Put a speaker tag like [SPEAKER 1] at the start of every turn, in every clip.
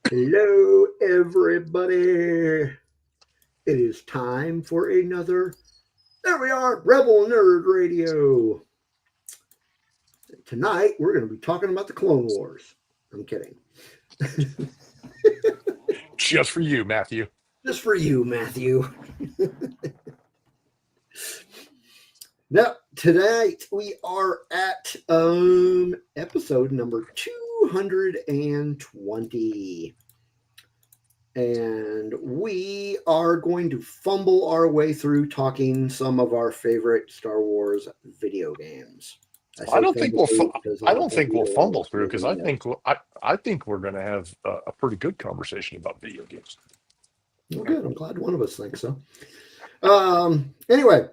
[SPEAKER 1] Hello, everybody. It is time for another. There we are, Rebel Nerd Radio. Tonight, we're going to be talking about the Clone Wars. I'm kidding.
[SPEAKER 2] Just for you, Matthew.
[SPEAKER 1] Just for you, Matthew. Now, tonight we are at episode number 220. And we are going to fumble our way through talking some of our favorite Star Wars video games. I
[SPEAKER 2] I
[SPEAKER 1] say
[SPEAKER 2] don't think
[SPEAKER 1] fumble
[SPEAKER 2] we'll.
[SPEAKER 1] through because I
[SPEAKER 2] I
[SPEAKER 1] don't
[SPEAKER 2] don't
[SPEAKER 1] think
[SPEAKER 2] think we'll
[SPEAKER 1] either one of
[SPEAKER 2] fumble
[SPEAKER 1] us
[SPEAKER 2] through
[SPEAKER 1] really
[SPEAKER 2] because
[SPEAKER 1] knows.
[SPEAKER 2] I think we're going to have a pretty good conversation about video games.
[SPEAKER 1] Well, good. I'm glad one of us thinks so. Anyway,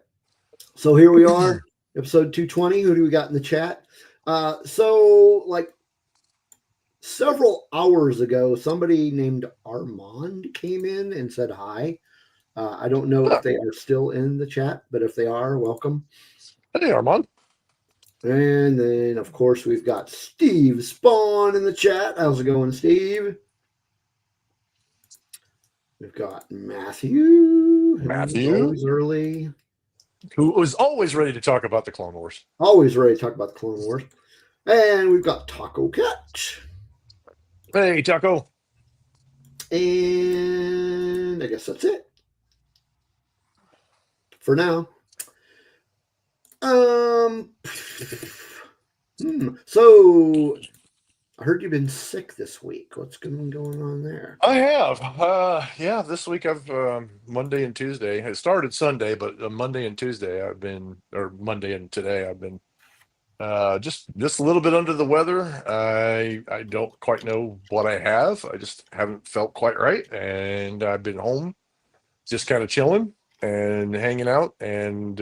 [SPEAKER 1] so here we are, episode 220. Who do we got in the chat? Like several hours ago, somebody named Armand came in and said hi. I don't know if
[SPEAKER 2] Ah,
[SPEAKER 1] they are still in the chat, but if they are, welcome.
[SPEAKER 2] hey, Armand.
[SPEAKER 1] And then, of course, we've got Steve Spawn in the chat. How's it going, Steve? We've got Matthew, who's
[SPEAKER 2] Matthew,
[SPEAKER 1] always early,
[SPEAKER 2] who was always ready to talk about the Clone Wars.
[SPEAKER 1] always ready to talk about the Clone Wars. And we've got Taco Cat.
[SPEAKER 2] Hey, Taco.
[SPEAKER 1] And I guess that's it for now. So I heard you've been sick this week. What's been going on there?
[SPEAKER 2] I have. Yeah, this week I've Monday and Tuesday. It started Sunday, but Monday and Tuesday or Monday and today I've been just a little bit under the weather. I don't quite know what I have. I just haven't felt quite right, and I've been home, just kind of chilling and hanging out, and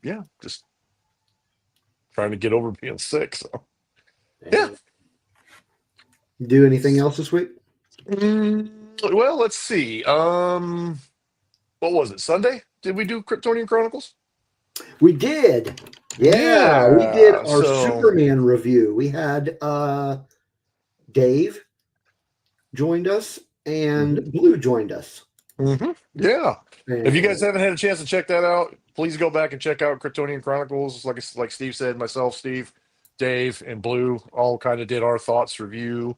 [SPEAKER 2] yeah, just trying to get over being sick. So yeah.
[SPEAKER 1] And do anything else this week?
[SPEAKER 2] Well, let's see. What was it? Sunday? Did we do Kryptonian Chronicles?
[SPEAKER 1] We did. Yeah, we did
[SPEAKER 2] Yeah.
[SPEAKER 1] our
[SPEAKER 2] So.
[SPEAKER 1] Superman review. We had Dave joined us and
[SPEAKER 2] Mhm.
[SPEAKER 1] Blue joined us.
[SPEAKER 2] Yeah. If you guys
[SPEAKER 1] And
[SPEAKER 2] haven't had a chance to check that out, please go back and check out Kryptonian Chronicles. Like Steve said, myself, Steve, Dave, and Blue all kind of did our thoughts, review,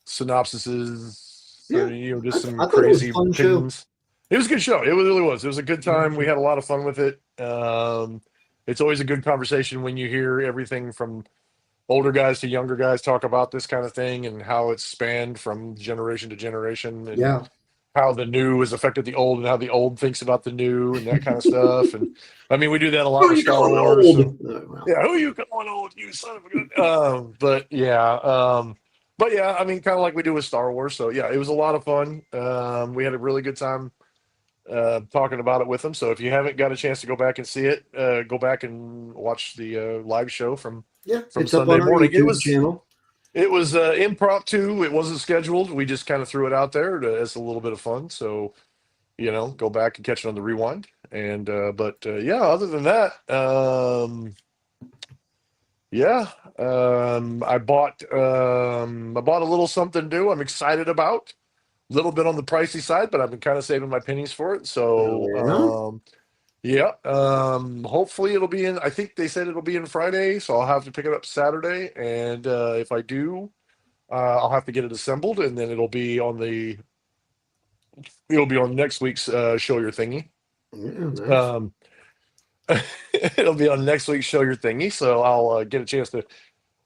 [SPEAKER 2] synopsises,
[SPEAKER 1] yeah,
[SPEAKER 2] just some
[SPEAKER 1] I thought it was a
[SPEAKER 2] crazy
[SPEAKER 1] fun show.
[SPEAKER 2] opinions. It was a good show. It really was. It was a good time. We had a lot of fun with it. It's always a good conversation when you hear everything from older guys to younger guys talk about this kind of thing and how it's spanned from generation to generation and
[SPEAKER 1] Yeah.
[SPEAKER 2] how the new has affected the old and how the old thinks about the new and that kind of stuff. And I mean, we do that a
[SPEAKER 1] Who
[SPEAKER 2] lot
[SPEAKER 1] are
[SPEAKER 2] with
[SPEAKER 1] you
[SPEAKER 2] Star
[SPEAKER 1] calling
[SPEAKER 2] Wars.
[SPEAKER 1] old?
[SPEAKER 2] So
[SPEAKER 1] Well,
[SPEAKER 2] yeah, who you calling old, you son of a gun? But yeah, I mean, kind of like we do with Star Wars. So yeah, it was a lot of fun. We had a really good time talking about it with them. So if you haven't got a chance to go back and see it, go back and watch the live show
[SPEAKER 1] yeah,
[SPEAKER 2] from
[SPEAKER 1] it's up
[SPEAKER 2] Sunday
[SPEAKER 1] on our
[SPEAKER 2] morning.
[SPEAKER 1] YouTube channel.
[SPEAKER 2] It was impromptu. It wasn't scheduled. We just kind of threw it out there as a little bit of fun. So go back and catch it on the rewind. And yeah, other than that, yeah, I bought a little something new. I'm excited about. A little bit on the pricey side, but I've been kind of saving my pennies for it. So
[SPEAKER 1] Yeah.
[SPEAKER 2] yeah, hopefully it'll be in. I think they said it'll be in Friday, so I'll have to pick it up Saturday. And if I do, I'll have to get it assembled, and then it'll be on next week's show your thingy.
[SPEAKER 1] Yeah, nice.
[SPEAKER 2] Um, it'll be on next week's show your thingy, so I'll get a chance to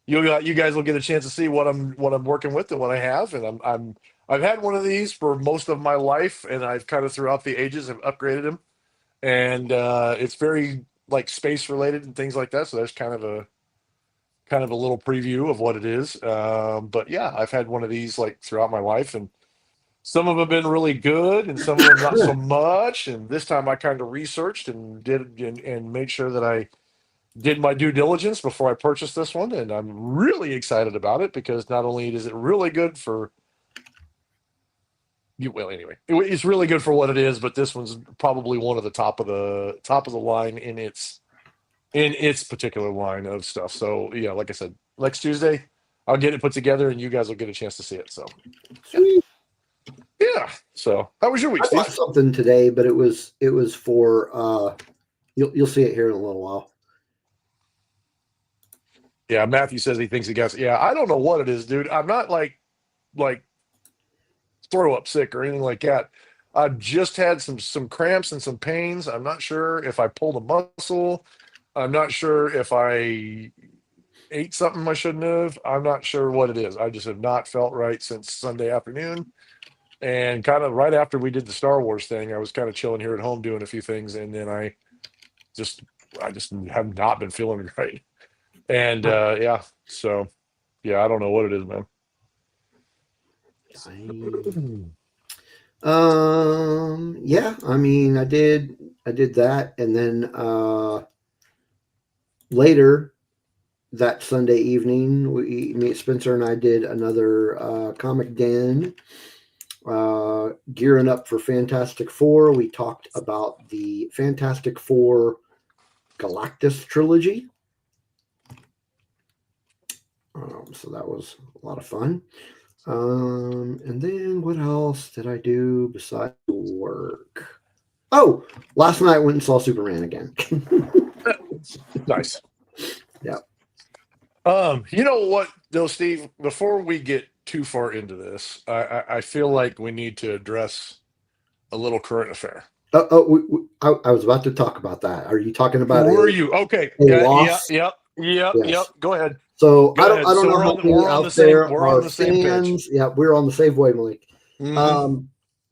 [SPEAKER 2] you guys will get a chance to see what I'm working with and what I have, and I've had one of these for most of my life, and I've kind of throughout the ages have upgraded them, and it's very like space related and things like that. So there's kind of a little preview of what it is. But yeah, I've had one of these like throughout my life, and some of them have been really good, and some of them not so much. And this time I kind of researched and and made sure that I did my due diligence before I purchased this one, and I'm really excited about it because not only is it really good for you, well, anyway, it's really good for what it is, but this one's probably one of the top of the line in its particular line of stuff. So yeah, like I said, next Tuesday, I'll get it put together, and you guys will get a chance to see it. So yeah,
[SPEAKER 1] Sweet.
[SPEAKER 2] yeah. So how was your week,
[SPEAKER 1] I bought
[SPEAKER 2] Steve?
[SPEAKER 1] something today, but it was for you'll see it here in a little while.
[SPEAKER 2] Yeah, Matthew says he thinks he got. Yeah, I don't know what it is, dude. I'm not like throw up sick or anything like that. I've just had some cramps and some pains. I'm not sure if I pulled a muscle. I'm not sure if I ate something I shouldn't have. I'm not sure what it is. I just have not felt right since Sunday afternoon. And kind of right after we did the Star Wars thing, I was kind of chilling here at home doing a few things, and then just I just have not been feeling right. And yeah, so yeah, I don't know what it is, man.
[SPEAKER 1] Dang. Yeah, I mean, I did that, and then later that Sunday evening, me, Spencer, and I did another comic den, gearing up for Fantastic Four. We talked about the Fantastic Four Galactus trilogy. So that was a lot of fun. And then what else did I do besides work? Oh, last night I went and saw Superman again.
[SPEAKER 2] Nice.
[SPEAKER 1] Yeah.
[SPEAKER 2] You know what, though, Steve? Before we get too far into this, I feel like we need to address a little current affair.
[SPEAKER 1] I was about to talk about that. Are you talking about
[SPEAKER 2] Were
[SPEAKER 1] a
[SPEAKER 2] you okay? Yeah,
[SPEAKER 1] loss?
[SPEAKER 2] yep.
[SPEAKER 1] Yes.
[SPEAKER 2] Go ahead.
[SPEAKER 1] So
[SPEAKER 2] Go
[SPEAKER 1] I
[SPEAKER 2] ahead.
[SPEAKER 1] don't
[SPEAKER 2] So
[SPEAKER 1] know how many out there
[SPEAKER 2] we're
[SPEAKER 1] are
[SPEAKER 2] on the same page.
[SPEAKER 1] fans. Yeah, we're on the same wavelength.
[SPEAKER 2] Hmm.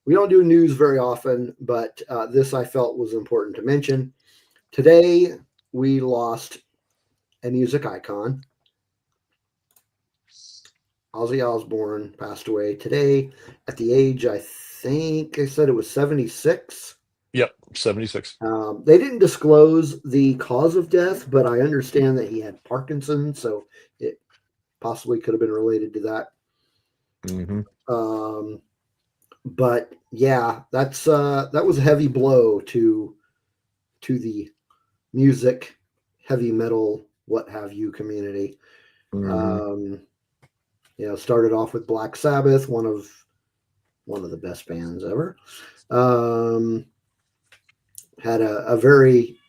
[SPEAKER 1] We don't do news very often, but this I felt was important to mention. Today we lost a music icon. Ozzy Osbourne passed away today at the age, I think I said it was 76.
[SPEAKER 2] Yep, 76.
[SPEAKER 1] They didn't disclose the cause of death, but I understand that he had Parkinson's, so it possibly could have been related to that.
[SPEAKER 2] Hmm.
[SPEAKER 1] Um, but yeah, that was a heavy blow to the music, heavy metal, what have you community.
[SPEAKER 2] Hmm.
[SPEAKER 1] Um, started off with Black Sabbath, one of the best bands ever. Um, had a very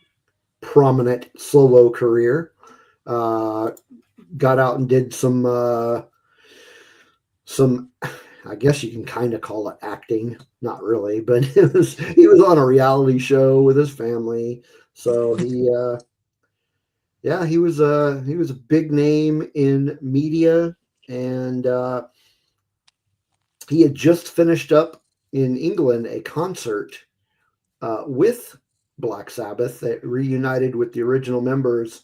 [SPEAKER 1] prominent solo career. Uh, got out and did some. I guess you can kind of call it acting, not really, but he was on a reality show with his family. So he was a big name in media, and he had just finished up in England a concert with Black Sabbath that reunited with the original members.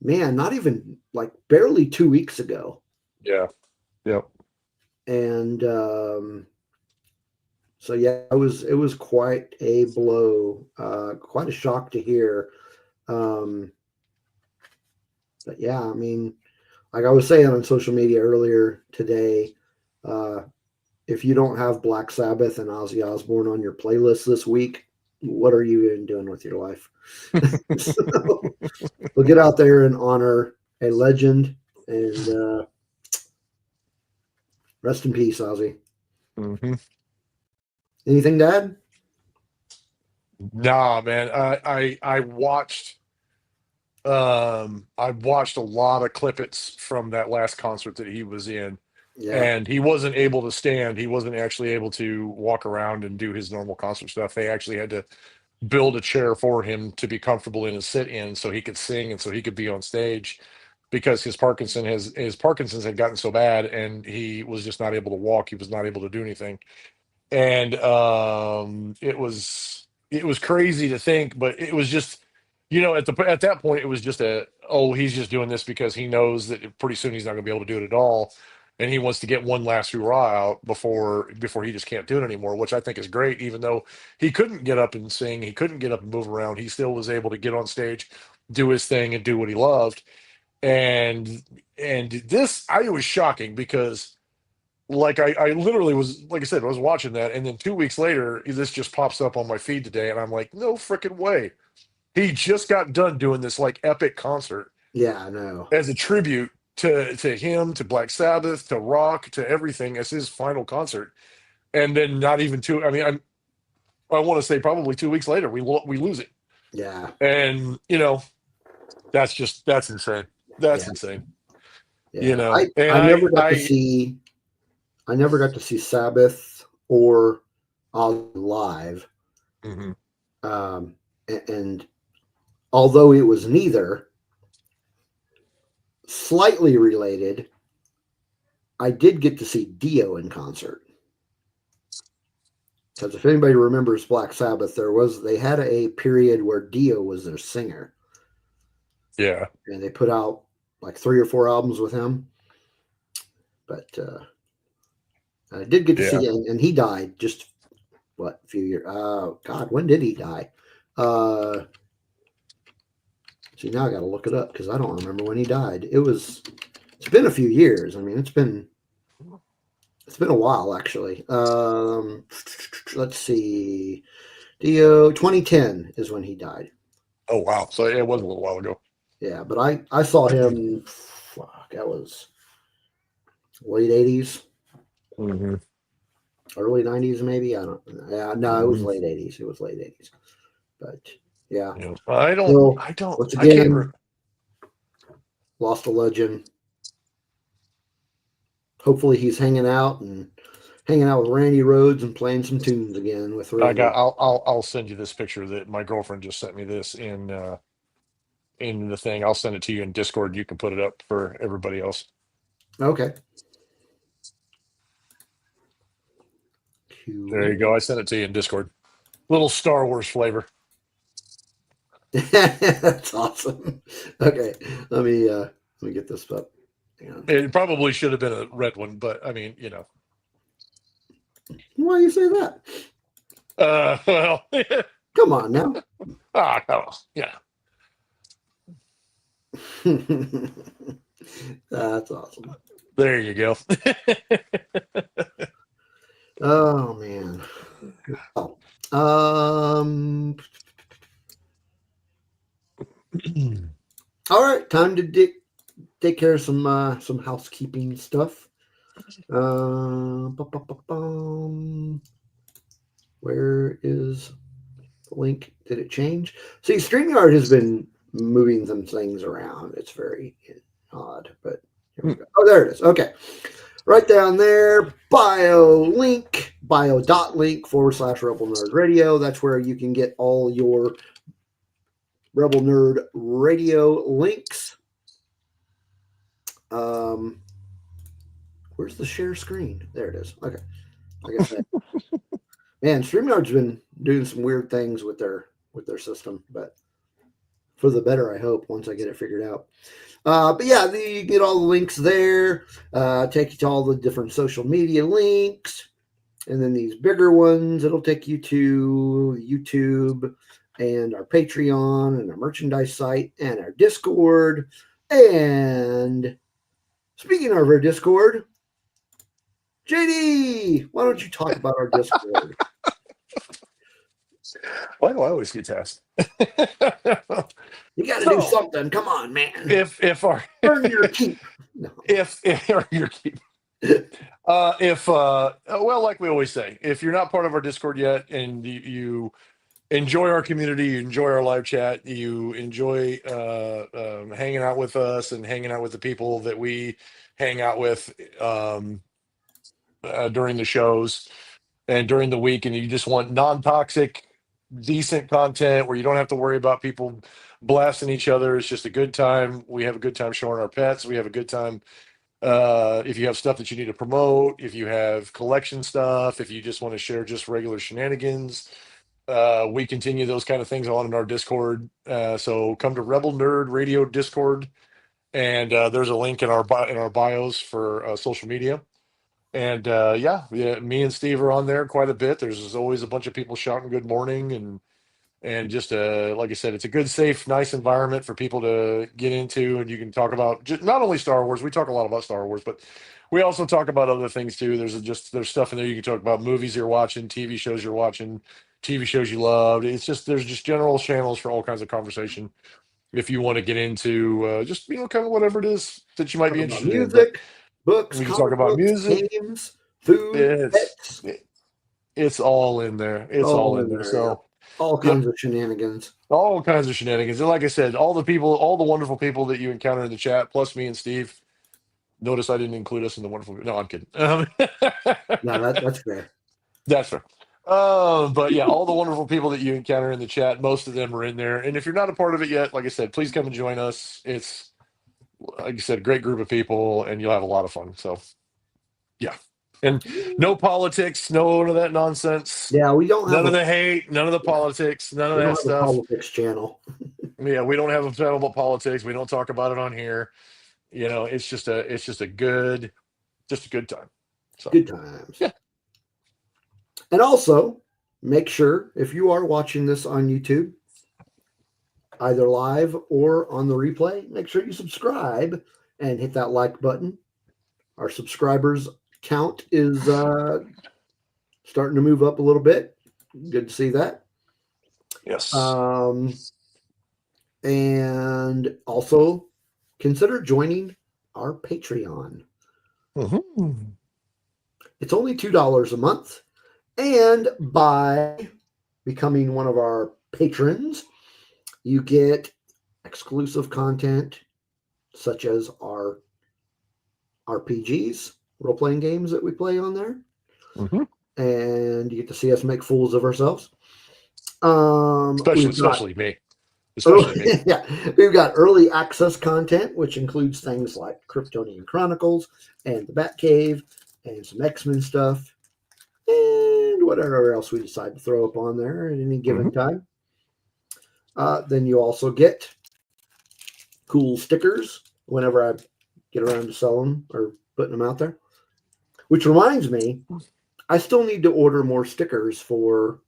[SPEAKER 1] Man, not even like barely 2 weeks ago,
[SPEAKER 2] Yeah. Yep.
[SPEAKER 1] and so yeah, it was quite a blow, quite a shock to hear. Um, but yeah, I mean, like I was saying on social media earlier today, uh, if you don't have Black Sabbath and Ozzy Osbourne on your playlist this week, what are you even doing with your life? So we'll get out there and honor a legend, and rest in peace, Ozzy.
[SPEAKER 2] Hmm.
[SPEAKER 1] Anything to add?
[SPEAKER 2] Nah, man. I watched a lot of clippets from that last concert that he was in,
[SPEAKER 1] Yeah,
[SPEAKER 2] and he wasn't able to stand. He wasn't actually able to walk around and do his normal concert stuff. They actually had to build a chair for him to be comfortable in and sit in so he could sing and so he could be on stage because his Parkinson's had gotten so bad and he was just not able to walk. He was not able to do anything. And it was crazy to think, but it was just at that point it was just he's just doing this because he knows that pretty soon he's not going to be able to do it at all, and he wants to get one last hurrah out before he just can't do it anymore, which I think is great. Even though he couldn't get up and sing, he couldn't get up and move around, he still was able to get on stage, do his thing, and do what he loved. And this I was shocking because like I literally was, like I said, I was watching that, and then 2 weeks later, this just pops up on my feed today, and I'm like, no freaking way. He just got done doing this like epic concert
[SPEAKER 1] yeah, I know.
[SPEAKER 2] as a tribute, to him, to Black Sabbath, to rock, to everything as his final concert. And then not even two. I mean, I want to say probably 2 weeks later we lose it.
[SPEAKER 1] Yeah.
[SPEAKER 2] And that's insane. That's
[SPEAKER 1] Yeah.
[SPEAKER 2] insane.
[SPEAKER 1] Yeah.
[SPEAKER 2] And
[SPEAKER 1] I never got to
[SPEAKER 2] I
[SPEAKER 1] see I never got to see Sabbath or Ozzy live.
[SPEAKER 2] mhm.
[SPEAKER 1] And although it was neither, slightly related, I did get to see Dio in concert. Because if anybody remembers Black Sabbath, they had a period where Dio was their singer,
[SPEAKER 2] Yeah,
[SPEAKER 1] and they put out like 3 or 4 albums with him. But I did get to
[SPEAKER 2] yeah.
[SPEAKER 1] see, and he died just what a few years. God, when did he die? Uh, see, now I got to look it up because I don't remember when he died. It's been a few years. I mean, it's been a while actually. Let's see, Dio 2010 is when he died.
[SPEAKER 2] Oh wow. So it was a little while ago.
[SPEAKER 1] Yeah, but I saw him. Fuck, that was late 80s,
[SPEAKER 2] Hmm.
[SPEAKER 1] early 90s, maybe. I don't. Yeah, no, it was
[SPEAKER 2] Hmm.
[SPEAKER 1] late 80s. It was late 80s. But yeah,
[SPEAKER 2] I
[SPEAKER 1] so
[SPEAKER 2] don't,
[SPEAKER 1] once
[SPEAKER 2] I can't.
[SPEAKER 1] again, lost a legend. Hopefully, he's hanging out with Randy Rhoads and playing some tunes again with Randy.
[SPEAKER 2] I'll send you this picture that my girlfriend just sent me this in the thing. I'll send it to you in Discord. You can put it up for everybody else.
[SPEAKER 1] Okay,
[SPEAKER 2] There you
[SPEAKER 1] cool.
[SPEAKER 2] go. I sent it to you in Discord. Little Star Wars flavor.
[SPEAKER 1] That's awesome. Okay, let me get this up. Hang on.
[SPEAKER 2] It probably should have been a red one, but I mean,
[SPEAKER 1] Why do you say that?
[SPEAKER 2] well,
[SPEAKER 1] Come on now.
[SPEAKER 2] oh, yeah.
[SPEAKER 1] That's awesome.
[SPEAKER 2] There you go.
[SPEAKER 1] Oh man. Oh. All right, time to take care of some housekeeping stuff. Where is the link? Did it change? See, StreamYard has been moving some things around. It's very odd, but here we go. Oh, there it is. Okay. Right down there, bio.link/Rebel Nerd Radio. That's where you can get all your Rebel Nerd Radio links. Where's the share screen? There it is. Okay. Like I said, man, StreamYard's been doing some weird things with their system, but for the better, I hope, once I get it figured out. But yeah, you get all the links there. Take you to all the different social media links. And then these bigger ones, it'll take you to YouTube and our Patreon and our merchandise site and our Discord. And speaking of our Discord, JD, why don't you talk about our Discord?
[SPEAKER 2] Why do I always get tasked?
[SPEAKER 1] You got to do
[SPEAKER 2] So,
[SPEAKER 1] something. Come on, man.
[SPEAKER 2] if our
[SPEAKER 1] Earn your keep. No.
[SPEAKER 2] if or your keep if well, like we always say, if you're not part of our Discord yet and you enjoy our community, you enjoy our live chat, you enjoy hanging out with us and hanging out with the people that we hang out with during the shows and during the week, and you just want non-toxic, decent content where you don't have to worry about people blasting each other. It's just a good time. We have a good time showing our pets. We have a good time. If you have stuff that you need to promote, if you have collection stuff, if you just want to share just regular shenanigans, we continue those kind of things on in our Discord. So come to Rebel Nerd Radio Discord, and there's a link in our bios for social media. And yeah, me and Steve are on there quite a bit. There's always a bunch of people shouting good morning, and just like I said, it's a good, safe, nice environment for people to get into, and you can talk about just not only Star Wars. We talk a lot about Star Wars, but we also talk about other things too. There's stuff in there you can talk about movies you're watching, TV shows you're watching, TV shows you loved. It's just there's just general channels for all kinds of conversation. if you want to get into just kind of whatever it is that you might
[SPEAKER 1] Talk
[SPEAKER 2] be
[SPEAKER 1] about
[SPEAKER 2] interested in. But
[SPEAKER 1] music, books,
[SPEAKER 2] we can talk
[SPEAKER 1] comic
[SPEAKER 2] about
[SPEAKER 1] books,
[SPEAKER 2] music.
[SPEAKER 1] games, food,
[SPEAKER 2] It's
[SPEAKER 1] pets,
[SPEAKER 2] it's all in there. It's all
[SPEAKER 1] all
[SPEAKER 2] in
[SPEAKER 1] in
[SPEAKER 2] there.
[SPEAKER 1] there. Yeah,
[SPEAKER 2] So
[SPEAKER 1] all
[SPEAKER 2] yep,
[SPEAKER 1] kinds of shenanigans.
[SPEAKER 2] all kinds of shenanigans. And like I said, all the people, all the wonderful people that you encounter in the chat, plus me and Steve. Notice I didn't include us in the wonderful. No, I'm kidding.
[SPEAKER 1] No, that's fair.
[SPEAKER 2] That's fair. But yeah, all the wonderful people that you encounter in the chat, most of them are in there. And if you're not a part of it yet, like I said, please come and join us. It's, like I said, a great group of people, and you'll have a lot of fun. So yeah, and no politics, none of that nonsense,
[SPEAKER 1] Yeah,
[SPEAKER 2] none of the hate, none of the
[SPEAKER 1] yeah,
[SPEAKER 2] politics, none of
[SPEAKER 1] we don't
[SPEAKER 2] that
[SPEAKER 1] have a
[SPEAKER 2] stuff.
[SPEAKER 1] politics channel.
[SPEAKER 2] Yeah, we don't have a channel about politics. We don't talk about it on here. It's just a good time. So
[SPEAKER 1] Good times.
[SPEAKER 2] yeah.
[SPEAKER 1] And also, make sure if you are watching this on YouTube, either live or on the replay, make sure you subscribe and hit that like button. Our subscribers count is starting to move up a little bit. Good to see that.
[SPEAKER 2] Yes.
[SPEAKER 1] Um, and also consider joining our Patreon.
[SPEAKER 2] Mhm.
[SPEAKER 1] It's only $2 a month. And by becoming one of our patrons, you get exclusive content such as our RPGs, role playing games that we play on there.
[SPEAKER 2] Mhm.
[SPEAKER 1] And you get to see us make fools of ourselves.
[SPEAKER 2] Especially,
[SPEAKER 1] We've got
[SPEAKER 2] especially me. Especially
[SPEAKER 1] early,
[SPEAKER 2] me.
[SPEAKER 1] yeah, we've got early access content, which includes things like Kryptonian Chronicles and the Batcave and some X-Men stuff and whatever else we decide to throw up on there at any given
[SPEAKER 2] Mhm.
[SPEAKER 1] time. Then you also get cool stickers whenever I get around to selling or putting them out there. Which reminds me, I still need to order more stickers for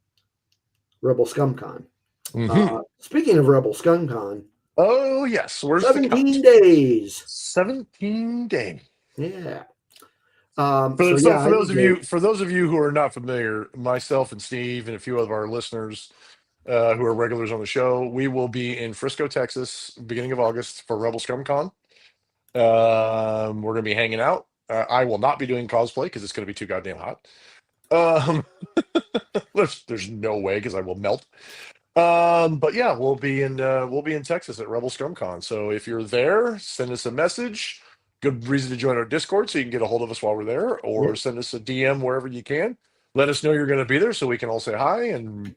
[SPEAKER 1] Rebel ScumCon.
[SPEAKER 2] Mhm.
[SPEAKER 1] Speaking of Rebel ScumCon,
[SPEAKER 2] Oh yes. Where's the
[SPEAKER 1] 17
[SPEAKER 2] count?
[SPEAKER 1] days.
[SPEAKER 2] 17 days.
[SPEAKER 1] Yeah.
[SPEAKER 2] For
[SPEAKER 1] So
[SPEAKER 2] so
[SPEAKER 1] yeah,
[SPEAKER 2] for
[SPEAKER 1] I
[SPEAKER 2] those
[SPEAKER 1] need
[SPEAKER 2] of
[SPEAKER 1] to.
[SPEAKER 2] you for those of you who are not familiar, myself and Steve and a few of our listeners who are regulars on the show, we will be in Frisco, Texas, beginning of August for Rebel Scum Con. We're gonna be hanging out. I will not be doing cosplay because it's gonna be too goddamn hot. Um, there's no way because I will melt. But yeah, we'll be in Texas at Rebel Scum Con. So if you're there, send us a message. Good reason to join our Discord so you can get a hold of us while we're there,
[SPEAKER 1] Yeah.
[SPEAKER 2] or send us a DM wherever you can. Let us know you're going to be there so we can all say hi and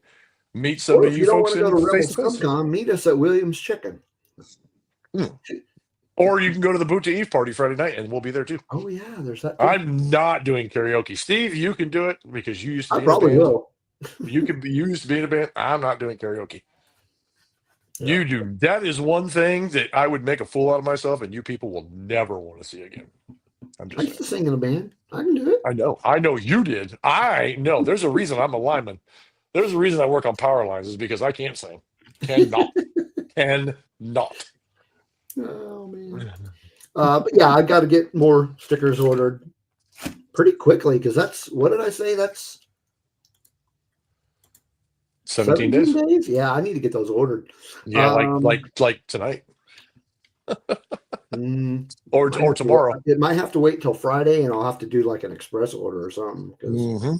[SPEAKER 2] meet some
[SPEAKER 1] Or
[SPEAKER 2] of
[SPEAKER 1] if
[SPEAKER 2] you
[SPEAKER 1] you don't want
[SPEAKER 2] folks
[SPEAKER 1] to go
[SPEAKER 2] in
[SPEAKER 1] to Rebel
[SPEAKER 2] face to face.
[SPEAKER 1] ScumCon, meet us at Williams Chicken.
[SPEAKER 2] Hmm. Or you can go to the Boot to Eve party Friday night and we'll be there too.
[SPEAKER 1] Oh yeah, there's that too.
[SPEAKER 2] I'm not doing karaoke. Steve, you can do it because you used to
[SPEAKER 1] I
[SPEAKER 2] be in a
[SPEAKER 1] probably
[SPEAKER 2] band.
[SPEAKER 1] will.
[SPEAKER 2] You used to be in a band. I'm not doing karaoke.
[SPEAKER 1] Yeah.
[SPEAKER 2] You do. That is one thing that I would make a fool out of myself, and you people will never want to see again. I'm
[SPEAKER 1] I
[SPEAKER 2] just
[SPEAKER 1] used
[SPEAKER 2] saying.
[SPEAKER 1] to sing in a band. I can do it.
[SPEAKER 2] I know. I know you did. I know. There's a reason I'm a lineman. There's a reason I work on power lines is because I can't sing. Cannot. Cannot.
[SPEAKER 1] Oh man. But yeah, I got to get more stickers ordered pretty quickly because that's what did I say? That's
[SPEAKER 2] 17
[SPEAKER 1] 17
[SPEAKER 2] days.
[SPEAKER 1] days. Yeah, I need to get those ordered.
[SPEAKER 2] Yeah, like
[SPEAKER 1] Um,
[SPEAKER 2] like like tonight
[SPEAKER 1] mm,
[SPEAKER 2] or tomorrow.
[SPEAKER 1] it might have to wait till Friday, and I'll have to do like an express order or something because,
[SPEAKER 2] Hmm.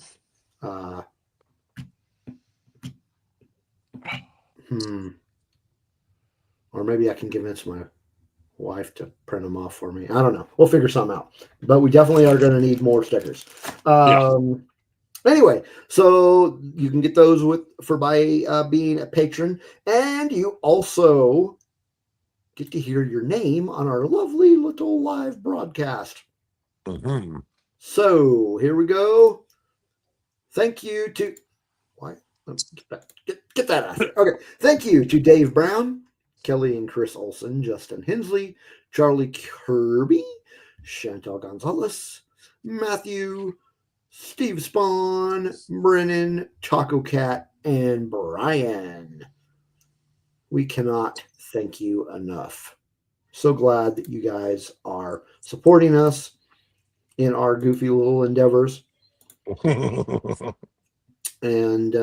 [SPEAKER 1] uh, hmm, or maybe I can convince my wife to print them off for me. I don't know. We'll figure something out. But we definitely are going to need more stickers.
[SPEAKER 2] Yeah.
[SPEAKER 1] Anyway, so you can get those by being a patron, and you also get to hear your name on our lovely little live broadcast.
[SPEAKER 2] Hmm.
[SPEAKER 1] So here we go. Thank you to why get that out of here. Okay. Thank you to Dave Brown, Kelly and Chris Olson, Justin Hensley, Charlie Kirby, Chantal Gonzalez, Matthew, Steve Spawn, Brennan, Taco Cat, and Brian. We cannot thank you enough. So glad that you guys are supporting us in our goofy little endeavors and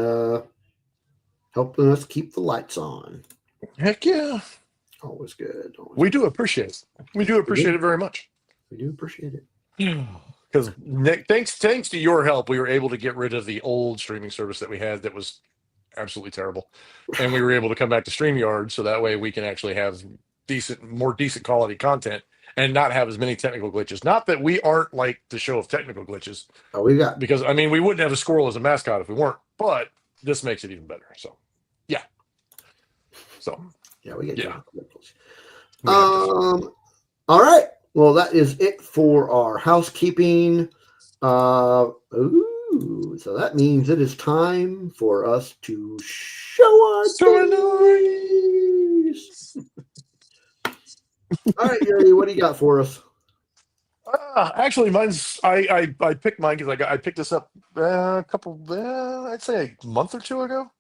[SPEAKER 1] helping us keep the lights on.
[SPEAKER 2] Heck yeah.
[SPEAKER 1] Always good. Always
[SPEAKER 2] We
[SPEAKER 1] good.
[SPEAKER 2] do appreciate it. We do appreciate it very much.
[SPEAKER 1] We do appreciate it.
[SPEAKER 2] Because thanks to your help, we were able to get rid of the old streaming service that we had that was absolutely terrible, and we were able to come back to StreamYard so that way we can actually have more decent quality content and not have as many technical glitches. Not that we aren't like the show of technical glitches,
[SPEAKER 1] Oh, we got.
[SPEAKER 2] because I mean we wouldn't have a squirrel as a mascot if we weren't, but this makes it even better. So yeah,
[SPEAKER 1] Yeah, we get.
[SPEAKER 2] yeah,
[SPEAKER 1] All right. Well, that is it for our housekeeping. So that means it is time for us to show our titties. All right, Yuri, what do you got for us?
[SPEAKER 2] Actually, mine's I picked mine because I picked this up a couple I'd say a month or two ago,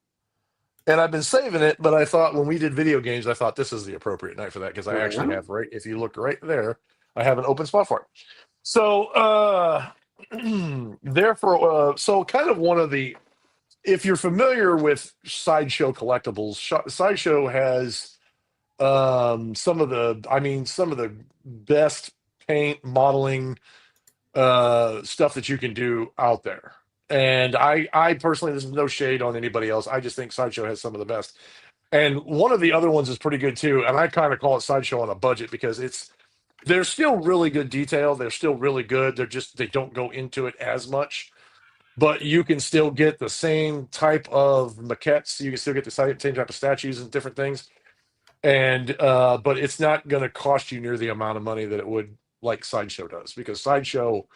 [SPEAKER 2] and I've been saving it. But I thought when we did video games, I thought this is the appropriate night for that because I actually have if you look right there, I have an open spot for it. So therefore, so kind of one of the, if you're familiar with Sideshow collectibles, Sideshow has some of the best paint modeling stuff that you can do out there. And I personally, this is no shade on anybody else, I just think Sideshow has some of the best. And one of the other ones is pretty good too, and I kind of call it Sideshow on a budget because they're still really good detail, they're still really good, they don't go into it as much, but you can still get the same type of maquettes, you can still get the same type of statues and different things, and but it's not going to cost you near the amount of money that it would like Sideshow does, because Sideshow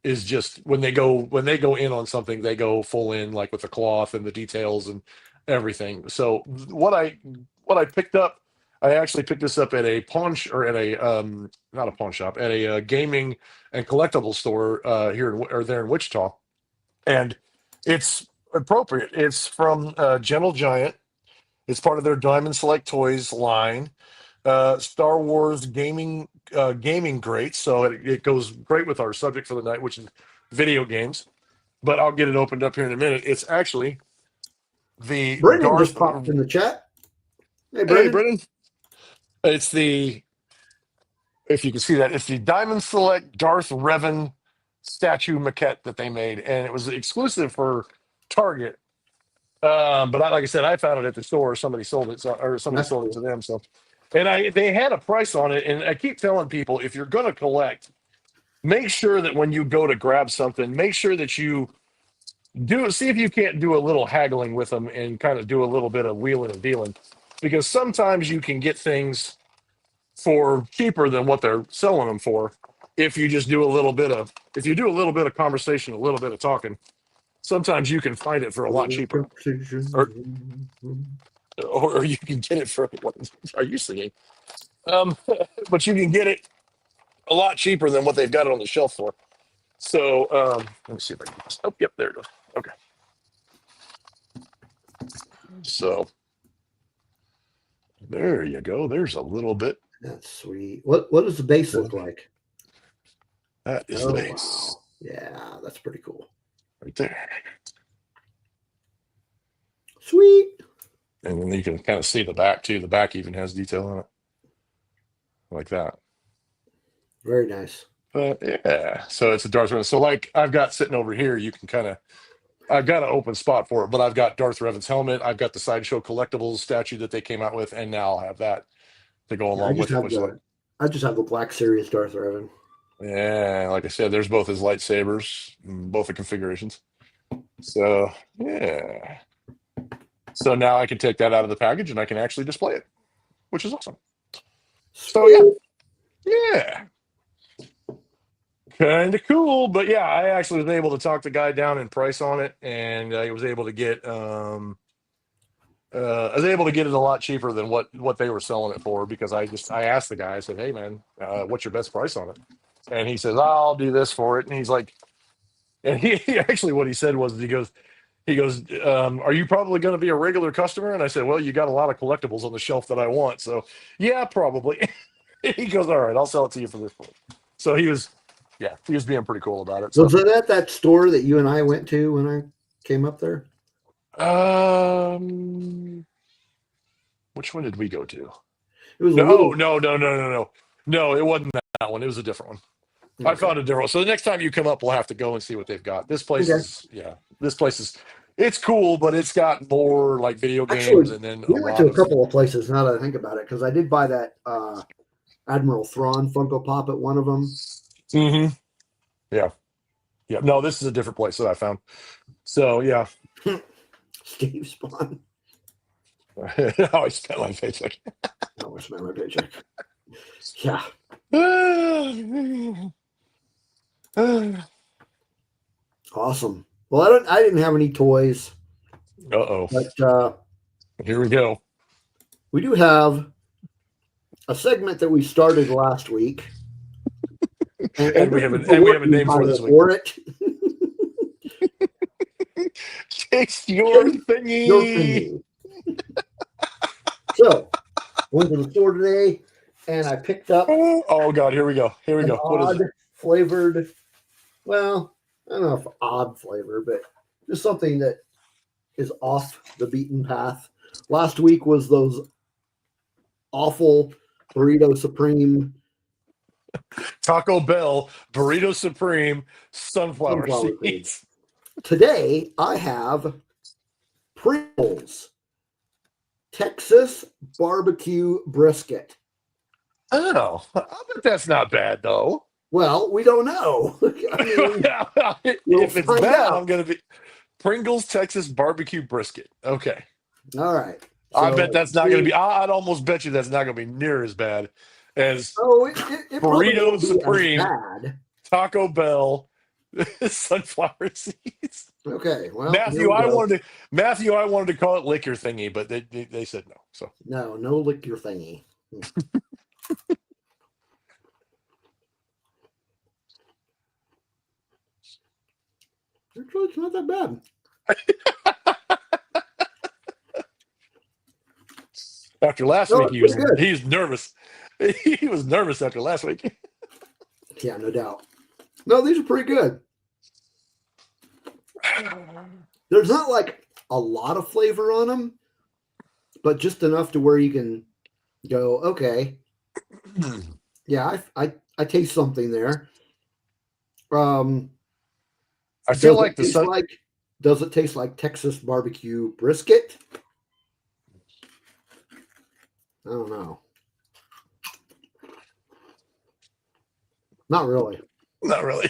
[SPEAKER 2] is just, when they go in on something, they go full in, like with the cloth and the details and everything. So what I picked up, I actually picked this up at a or at a not a pawn shop, at a gaming and collectible store there in Wichita, and it's appropriate. It's from Gentle Giant. It's part of their Diamond Select Toys line. Star Wars gaming great, so it goes great with our subject for the night, which is video games. But I'll get it opened up here in a minute. It's actually the
[SPEAKER 1] Brendan just
[SPEAKER 2] Darth.
[SPEAKER 1] popped in the chat. Hey,
[SPEAKER 2] Hey,
[SPEAKER 1] Brendan.
[SPEAKER 2] Brendan. It's the, if you can see that, it's the Diamond Select Darth Revan statue maquette that they made, and it was exclusive for Target. But like I said, I found it at the store. Somebody sold it, or somebody sold it to them. So, and they had a price on it, and I keep telling people, if you're going to collect, make sure that when you go to grab something, make sure that you see if you can't do a little haggling with them and kind of do a little bit of wheeling and dealing, because sometimes you can get things for cheaper than what they're selling them for if you just do a little bit of conversation, a little bit of talking. Sometimes you can find it for a lot cheaper, or you can get it for, what are you singing? But you can get it a lot cheaper than what they've got it on the shelf for. So let me see if I can get this. Oh, yep, there it goes. Okay. So there you go. There's a little bit.
[SPEAKER 1] That's sweet. What does the base look like?
[SPEAKER 2] That is the base.
[SPEAKER 1] Wow. Yeah, that's pretty cool.
[SPEAKER 2] Right there.
[SPEAKER 1] Sweet.
[SPEAKER 2] And then you can kind of see the back too. The back even has detail on it. Like that.
[SPEAKER 1] Very nice.
[SPEAKER 2] Yeah. So it's a Darth Revan. So like I've got sitting over here, you can kind of, I've got an open spot for it, but I've got Darth Revan's helmet. I've got the Sideshow collectibles statue that they came out with, and now I'll have that to go along with it.
[SPEAKER 1] I just have the Black Series Darth Revan.
[SPEAKER 2] Yeah, like I said, there's both his lightsabers, both the configurations. So yeah. So now I can take that out of the package and I can actually display it, which is awesome. So yeah. Kind of cool, but yeah, I actually was able to talk the guy down in price on it, and I was able to get it a lot cheaper than what they were selling it for, because I asked the guy, I said, hey man, what's your best price on it? And he says, I'll do this for it. And he's like, and he actually, what he said was, he goes, are you probably going to be a regular customer? And I said, well, you got a lot of collectibles on the shelf that I want, so yeah, probably. He goes, all right, I'll sell it to you for this point. So he was being pretty cool about it. So.
[SPEAKER 1] Was it at that store that you and I went to when I came up there?
[SPEAKER 2] Which one did we go to?
[SPEAKER 1] It was a
[SPEAKER 2] No,
[SPEAKER 1] little.
[SPEAKER 2] no, no, no, no, no. No, it wasn't that one. It was a different one. I
[SPEAKER 1] Okay.
[SPEAKER 2] found a different one. So the next time you come up, we'll have to go and see what they've got. This place
[SPEAKER 1] Okay.
[SPEAKER 2] is, yeah, this place is, it's cool, but it's got more like video games
[SPEAKER 1] Actually,
[SPEAKER 2] and then a
[SPEAKER 1] we went to
[SPEAKER 2] lot
[SPEAKER 1] a
[SPEAKER 2] of.
[SPEAKER 1] couple of places now that I think about it, because I did buy that Admiral Thrawn Funko Pop at one of them.
[SPEAKER 2] Hmm. Yeah, yeah. No, this is a different place that I found. So yeah,
[SPEAKER 1] Steve Spawn.
[SPEAKER 2] how I spent my paycheck.
[SPEAKER 1] I wish I my paycheck. Yeah. Awesome. Well, I didn't have any toys,
[SPEAKER 2] Uh-oh.
[SPEAKER 1] but
[SPEAKER 2] Here we go.
[SPEAKER 1] we do have a segment that we started last week, and
[SPEAKER 2] And
[SPEAKER 1] this is the
[SPEAKER 2] we have a
[SPEAKER 1] working
[SPEAKER 2] name for it
[SPEAKER 1] title
[SPEAKER 2] this week.
[SPEAKER 1] for it.
[SPEAKER 2] It's your
[SPEAKER 1] Your
[SPEAKER 2] thingy.
[SPEAKER 1] thingy. So, went to the store today, and I picked up
[SPEAKER 2] Oh God, here we go. Here we
[SPEAKER 1] an
[SPEAKER 2] go. What is
[SPEAKER 1] odd
[SPEAKER 2] it?
[SPEAKER 1] flavored, well, I don't know if odd flavor, but just something that is off the beaten path. Last week was those awful Burrito Supreme
[SPEAKER 2] Taco Bell Burrito Supreme sunflower
[SPEAKER 1] sunflower seeds.
[SPEAKER 2] seeds.
[SPEAKER 1] Today I have Pringles Texas barbecue brisket.
[SPEAKER 2] Oh, I bet that's not bad though.
[SPEAKER 1] Well, we don't know. I mean, we'll
[SPEAKER 2] If it's
[SPEAKER 1] find
[SPEAKER 2] bad,
[SPEAKER 1] out.
[SPEAKER 2] I'm gonna be Pringles Texas barbecue brisket. Okay.
[SPEAKER 1] All right.
[SPEAKER 2] I
[SPEAKER 1] So
[SPEAKER 2] bet that's not going to be. I'd almost bet you that's not going to be near as bad as
[SPEAKER 1] it probably
[SPEAKER 2] Burrito
[SPEAKER 1] won't be as
[SPEAKER 2] Supreme,
[SPEAKER 1] bad.
[SPEAKER 2] Taco Bell, sunflower seeds.
[SPEAKER 1] Okay. Well, here we go.
[SPEAKER 2] Matthew, I wanted to call it liquor thingy, but they said no. So
[SPEAKER 1] No lick your thingy. Actually, it's not that bad.
[SPEAKER 2] after last
[SPEAKER 1] No,
[SPEAKER 2] week,
[SPEAKER 1] it's pretty good.
[SPEAKER 2] he was nervous. He was nervous after last week.
[SPEAKER 1] Yeah, no doubt. No, these are pretty good. There's not like a lot of flavor on them, but just enough to where you can go, okay, yeah, I taste something there.
[SPEAKER 2] I feel like
[SPEAKER 1] does it taste like Texas barbecue brisket? I don't know. Not really.
[SPEAKER 2] Not really.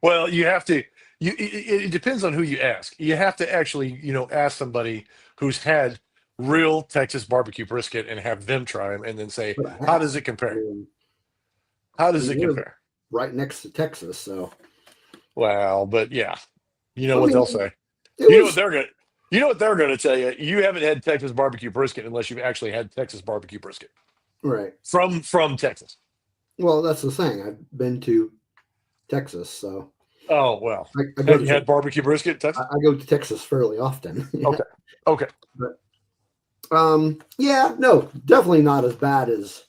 [SPEAKER 2] Well, you have to. It depends on who you ask. You have to actually, ask somebody who's had real Texas barbecue brisket and have them try them, and then say,
[SPEAKER 1] But I
[SPEAKER 2] "How
[SPEAKER 1] have.
[SPEAKER 2] does it
[SPEAKER 1] I
[SPEAKER 2] compare?
[SPEAKER 1] mean,
[SPEAKER 2] How
[SPEAKER 1] we
[SPEAKER 2] does it
[SPEAKER 1] live
[SPEAKER 2] compare?"
[SPEAKER 1] right next to Texas, so
[SPEAKER 2] Well, but yeah, you know
[SPEAKER 1] I
[SPEAKER 2] what
[SPEAKER 1] mean,
[SPEAKER 2] they'll say.
[SPEAKER 1] it
[SPEAKER 2] You know what
[SPEAKER 1] was
[SPEAKER 2] they're gonna. You know what they're gonna tell you. You haven't had Texas barbecue brisket unless you've actually had Texas barbecue brisket
[SPEAKER 1] right.
[SPEAKER 2] from Texas.
[SPEAKER 1] Well, that's the thing. I've been to Texas, so
[SPEAKER 2] Oh well,
[SPEAKER 1] I go
[SPEAKER 2] have you
[SPEAKER 1] to
[SPEAKER 2] had barbecue brisket in Texas?
[SPEAKER 1] I go to Texas fairly often.
[SPEAKER 2] Okay, okay.
[SPEAKER 1] But yeah, no, definitely not as bad as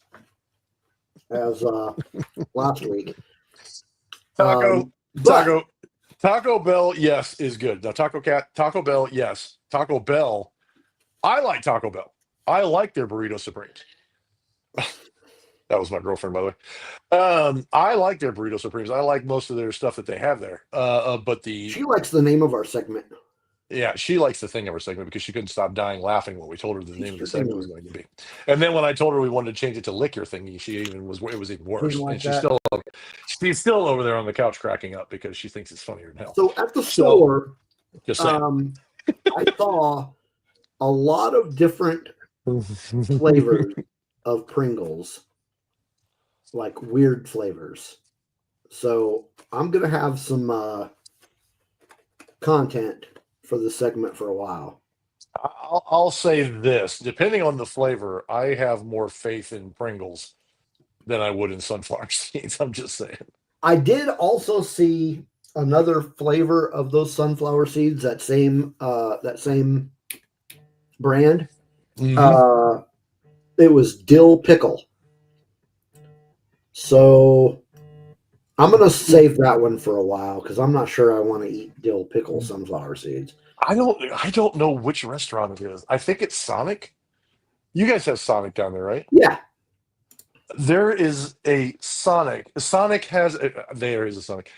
[SPEAKER 1] last week.
[SPEAKER 2] Taco,
[SPEAKER 1] But
[SPEAKER 2] taco, Taco Bell, yes, is good. Now, Taco Bell, yes. Taco Bell, I like Taco Bell. I like their burrito supremes. That was my girlfriend, by the way. I like their burrito supremes. I like most of their stuff that they have there. But
[SPEAKER 1] she likes the name of our segment.
[SPEAKER 2] yeah, she likes the thing of our segment because she couldn't stop dying laughing when we told her the name of the segment was
[SPEAKER 1] She
[SPEAKER 2] going to be. And then when I told her we wanted to change it to lick your thingy, it was even worse.
[SPEAKER 1] didn't like
[SPEAKER 2] And
[SPEAKER 1] that.
[SPEAKER 2] she's still over there on the couch cracking up because she thinks it's funnier than hell.
[SPEAKER 1] So at the
[SPEAKER 2] So
[SPEAKER 1] store,
[SPEAKER 2] just saying.
[SPEAKER 1] I saw a lot of different flavors of Pringles, like weird flavors. So I'm gonna have some content for the segment for a while.
[SPEAKER 2] I'll say this: depending on the flavor, I have more faith in Pringles than I would in sunflower seeds. I'm just saying.
[SPEAKER 1] I did also see another flavor of those sunflower seeds, that same brand.
[SPEAKER 2] Mhm.
[SPEAKER 1] It was dill pickle. So I'm gonna save that one for a while because I'm not sure I want to eat dill pickle sunflower seeds.
[SPEAKER 2] I don't know which restaurant it is. I think it's Sonic. You guys have Sonic down there, right?
[SPEAKER 1] Yeah.
[SPEAKER 2] There is a Sonic. Sonic has there is a Sonic.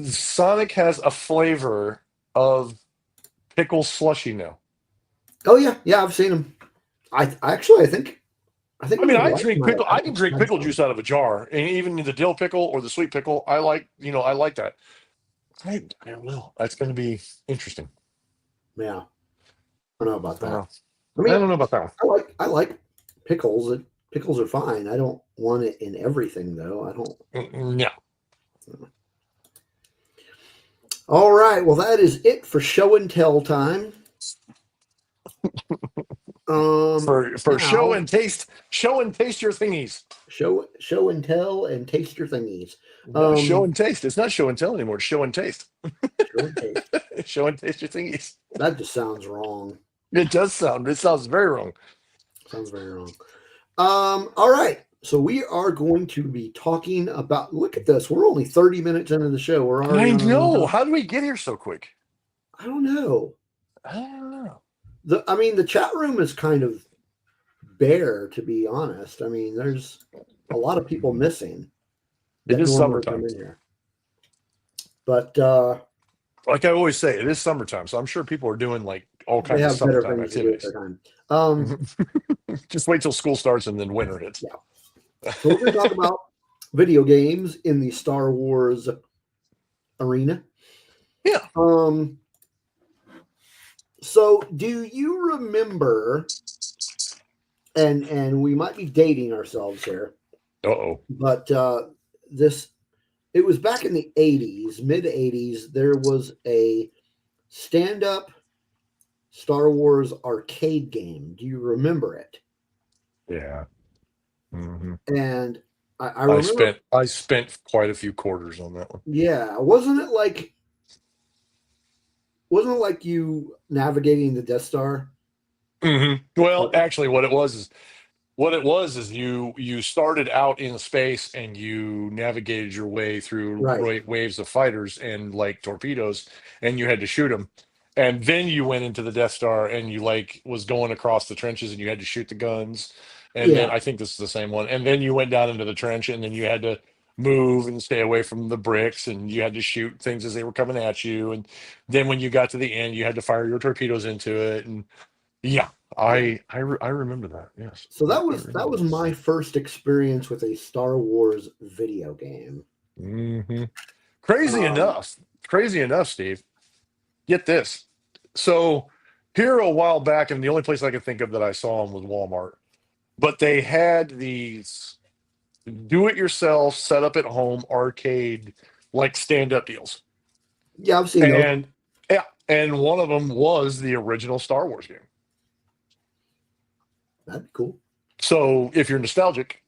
[SPEAKER 2] Sonic has a flavor of pickle slushy now.
[SPEAKER 1] Oh yeah, yeah. I've seen them. I think
[SPEAKER 2] I
[SPEAKER 1] I
[SPEAKER 2] mean,
[SPEAKER 1] might
[SPEAKER 2] I
[SPEAKER 1] like
[SPEAKER 2] drink
[SPEAKER 1] them.
[SPEAKER 2] pickle. I can drink
[SPEAKER 1] I've
[SPEAKER 2] pickle
[SPEAKER 1] some.
[SPEAKER 2] juice out of a jar, and even the dill pickle or the sweet pickle. I like, I like that. I don't know. That's going to be interesting.
[SPEAKER 1] Yeah, I don't know about that.
[SPEAKER 2] Uh,
[SPEAKER 1] I
[SPEAKER 2] I
[SPEAKER 1] mean,
[SPEAKER 2] don't know about that one.
[SPEAKER 1] I like pickles. Pickles are fine. I don't want it in everything though. I don't.
[SPEAKER 2] Yeah.
[SPEAKER 1] All right. Well, that is it for show and tell time.
[SPEAKER 2] For
[SPEAKER 1] Now
[SPEAKER 2] show and taste your thingies.
[SPEAKER 1] show and tell and taste your thingies.
[SPEAKER 2] No, show
[SPEAKER 1] Um,
[SPEAKER 2] and taste. It's not show and tell anymore. It's show and taste.
[SPEAKER 1] show and taste.
[SPEAKER 2] Show and taste your thingies.
[SPEAKER 1] That just sounds wrong.
[SPEAKER 2] It does sound. It sounds very wrong.
[SPEAKER 1] Sounds very wrong. All right. So we are going to be talking about. Look at this. We're only 30 minutes into the show. We're already
[SPEAKER 2] I
[SPEAKER 1] on our
[SPEAKER 2] know.
[SPEAKER 1] own.
[SPEAKER 2] How do we get here so quick?
[SPEAKER 1] I don't know.
[SPEAKER 2] I don't know.
[SPEAKER 1] The chat room is kind of bare, to be honest. I mean, there's a lot of people missing
[SPEAKER 2] It
[SPEAKER 1] that
[SPEAKER 2] is
[SPEAKER 1] normally come
[SPEAKER 2] summertime.
[SPEAKER 1] in here. But
[SPEAKER 2] Like I always say, it is summertime, so I'm sure people are doing like all
[SPEAKER 1] they
[SPEAKER 2] kinds of
[SPEAKER 1] have better
[SPEAKER 2] summertime
[SPEAKER 1] things to do with
[SPEAKER 2] activities.
[SPEAKER 1] their time. Um,
[SPEAKER 2] Just wait till school starts and then winter hits.
[SPEAKER 1] yeah. So we're going to talk about video games in the Star Wars arena.
[SPEAKER 2] Yeah.
[SPEAKER 1] So do you remember? And we might be dating ourselves here,
[SPEAKER 2] Uh-oh.
[SPEAKER 1] but this it was back in the 80s, mid 80s. There was a stand-up Star Wars arcade game. Do you remember it?
[SPEAKER 2] Yeah. Hmm.
[SPEAKER 1] And I remember,
[SPEAKER 2] I spent quite a few quarters on that one.
[SPEAKER 1] yeah, wasn't it like you navigating the Death Star?
[SPEAKER 2] Well,
[SPEAKER 1] But,
[SPEAKER 2] actually, what it was is you started out in space and you navigated your way through
[SPEAKER 1] right.
[SPEAKER 2] waves of fighters and like torpedoes, and you had to shoot them. And then you went into the Death Star and you like was going across the trenches and you had to shoot the guns. And then
[SPEAKER 1] Yeah.
[SPEAKER 2] I think this is the same one. And then you went down into the trench and then you had to move and stay away from the bricks and you had to shoot things as they were coming at you. And then when you got to the end, you had to fire your torpedoes into it. And yeah,
[SPEAKER 1] Yeah.
[SPEAKER 2] I remember that. Yes,
[SPEAKER 1] So
[SPEAKER 2] I
[SPEAKER 1] that
[SPEAKER 2] remember
[SPEAKER 1] was my first experience with a Star Wars video game.
[SPEAKER 2] that. Crazy
[SPEAKER 1] Um,
[SPEAKER 2] enough, crazy enough, Steve. Get this. So here a while back, and the only place I could think of that I saw them was Walmart, but they had these do-it-yourself, set up at home arcade like stand-up deals,
[SPEAKER 1] yeah, I've seen those.
[SPEAKER 2] and yeah, and one of them was the original Star Wars game.
[SPEAKER 1] That'd be cool.
[SPEAKER 2] So if you're nostalgic,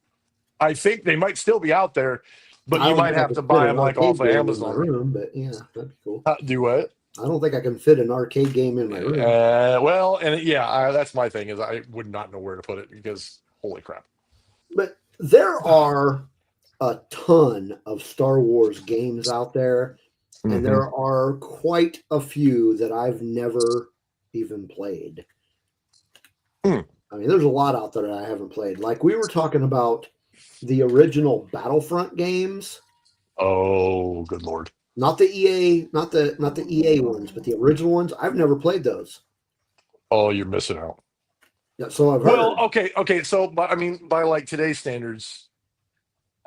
[SPEAKER 2] I think they might still be out there, but
[SPEAKER 1] I
[SPEAKER 2] you
[SPEAKER 1] don't
[SPEAKER 2] might
[SPEAKER 1] think I
[SPEAKER 2] have
[SPEAKER 1] could
[SPEAKER 2] to
[SPEAKER 1] fit
[SPEAKER 2] buy
[SPEAKER 1] an
[SPEAKER 2] them like
[SPEAKER 1] arcade
[SPEAKER 2] off of
[SPEAKER 1] game in my
[SPEAKER 2] Amazon.
[SPEAKER 1] room, but yeah, that'd be cool.
[SPEAKER 2] Do what?
[SPEAKER 1] I don't think I can fit an arcade game in my room.
[SPEAKER 2] Well, and yeah, that's my thing is I would not know where to put it because holy crap.
[SPEAKER 1] But there are a ton of Star Wars games out there, and
[SPEAKER 2] Mm-hmm.
[SPEAKER 1] there are quite a few that I've never even played.
[SPEAKER 2] Hmm.
[SPEAKER 1] I mean, there's a lot out there that I haven't played. Like we were talking about the original Battlefront games,
[SPEAKER 2] Oh, good lord.
[SPEAKER 1] not the EA, not the EA ones, but the original ones. I've never played those.
[SPEAKER 2] Oh, you're missing out.
[SPEAKER 1] Yeah, so I've
[SPEAKER 2] Well,
[SPEAKER 1] heard.
[SPEAKER 2] okay. So, I mean, by like today's standards,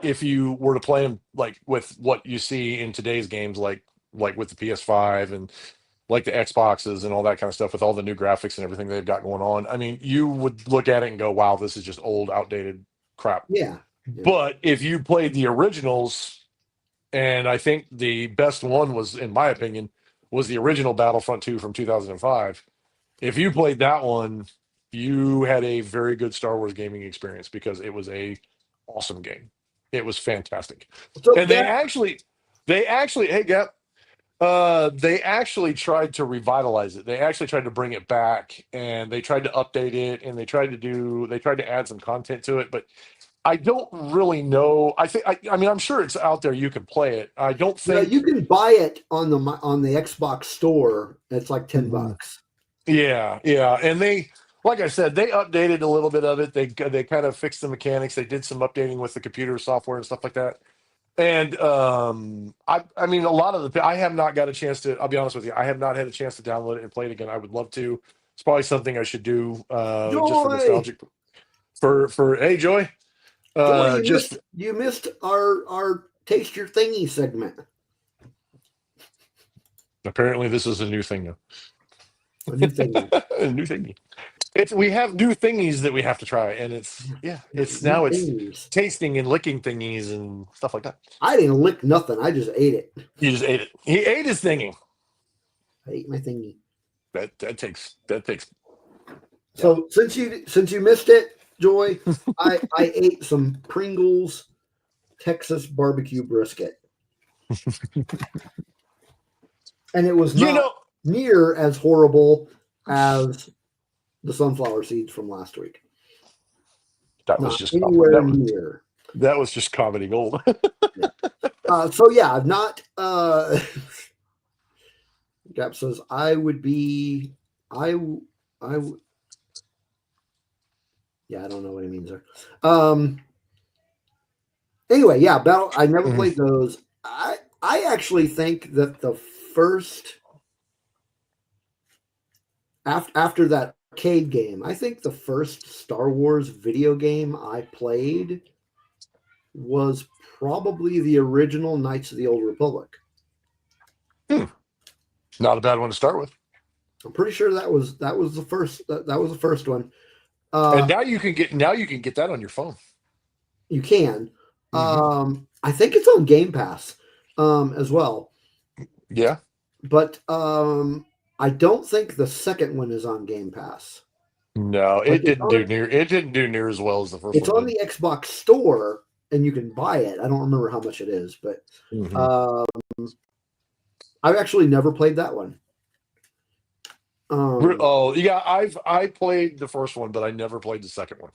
[SPEAKER 2] if you were to play them like with what you see in today's games, like with the PS5 and like the Xboxes and all that kind of stuff, with all the new graphics and everything they've got going on, I mean, you would look at it and go, "Wow, this is just old, outdated crap."
[SPEAKER 1] Yeah,
[SPEAKER 2] But if you played the originals, and I think the best one was, in my opinion, was the original Battlefront 2 from 2005. If you played that one, you had a very good Star Wars gaming experience because it was a awesome game. It was fantastic.
[SPEAKER 1] so
[SPEAKER 2] And
[SPEAKER 1] Gap,
[SPEAKER 2] hey Gap, they actually tried to revitalize it. They actually tried to bring it back and they tried to update it and they tried to add some content to it, but I don't really know. I mean, I'm sure it's out there. You can play it. I don't
[SPEAKER 1] yeah, you
[SPEAKER 2] think.
[SPEAKER 1] can buy it on the Xbox store. It's like $10.
[SPEAKER 2] Yeah, yeah. And like I said, they updated a little bit of it. They kind of fixed the mechanics. They did some updating with the computer software and stuff like that. And I mean, a lot of the I have not got a chance to. I'll be honest with you, I have not had a chance to download it and play it again. I would love to. It's probably something I should do, just for
[SPEAKER 1] Joy,
[SPEAKER 2] nostalgic. For hey, Joy,
[SPEAKER 1] Joy,
[SPEAKER 2] just
[SPEAKER 1] you missed our taste your thingy segment.
[SPEAKER 2] apparently this is a new thing now.
[SPEAKER 1] A new thingy.
[SPEAKER 2] A new thingy. It's we have new thingies that we have to try, and it's
[SPEAKER 1] New
[SPEAKER 2] now it's
[SPEAKER 1] thingies.
[SPEAKER 2] tasting and licking thingies and stuff like that.
[SPEAKER 1] I didn't lick nothing. I just ate it.
[SPEAKER 2] You just ate it. He ate his thingy.
[SPEAKER 1] I ate my thingy.
[SPEAKER 2] That takes.
[SPEAKER 1] So since you missed it, Joy, I ate some Pringles Texas barbecue brisket, and it was
[SPEAKER 2] You
[SPEAKER 1] not
[SPEAKER 2] know
[SPEAKER 1] near as horrible as the sunflower seeds from last week.
[SPEAKER 2] that was
[SPEAKER 1] Not
[SPEAKER 2] just
[SPEAKER 1] anywhere near.
[SPEAKER 2] that was just comedy gold.
[SPEAKER 1] So yeah, I've not. Gap says I would be. I. Yeah, I don't know what he means there. Anyway, yeah, battle. I never
[SPEAKER 2] Mhm.
[SPEAKER 1] played those. I actually think that the first after that arcade game, I think the first Star Wars video game I played was probably the original Knights of the Old Republic.
[SPEAKER 2] Not a bad one to start with.
[SPEAKER 1] I'm pretty sure that was the first that was the first one.
[SPEAKER 2] And now you can get that on your phone.
[SPEAKER 1] You can.
[SPEAKER 2] Mhm.
[SPEAKER 1] I think it's on Game Pass as well.
[SPEAKER 2] Yeah.
[SPEAKER 1] But I don't think the second one is on Game Pass.
[SPEAKER 2] No,
[SPEAKER 1] Like
[SPEAKER 2] it didn't do near as well as the first
[SPEAKER 1] it's
[SPEAKER 2] one
[SPEAKER 1] on
[SPEAKER 2] did.
[SPEAKER 1] the Xbox Store and you can buy it. I don't remember how much it is, but
[SPEAKER 2] Mhm.
[SPEAKER 1] I've actually never played that one.
[SPEAKER 2] Oh yeah, I played the first one, but I never played the second one.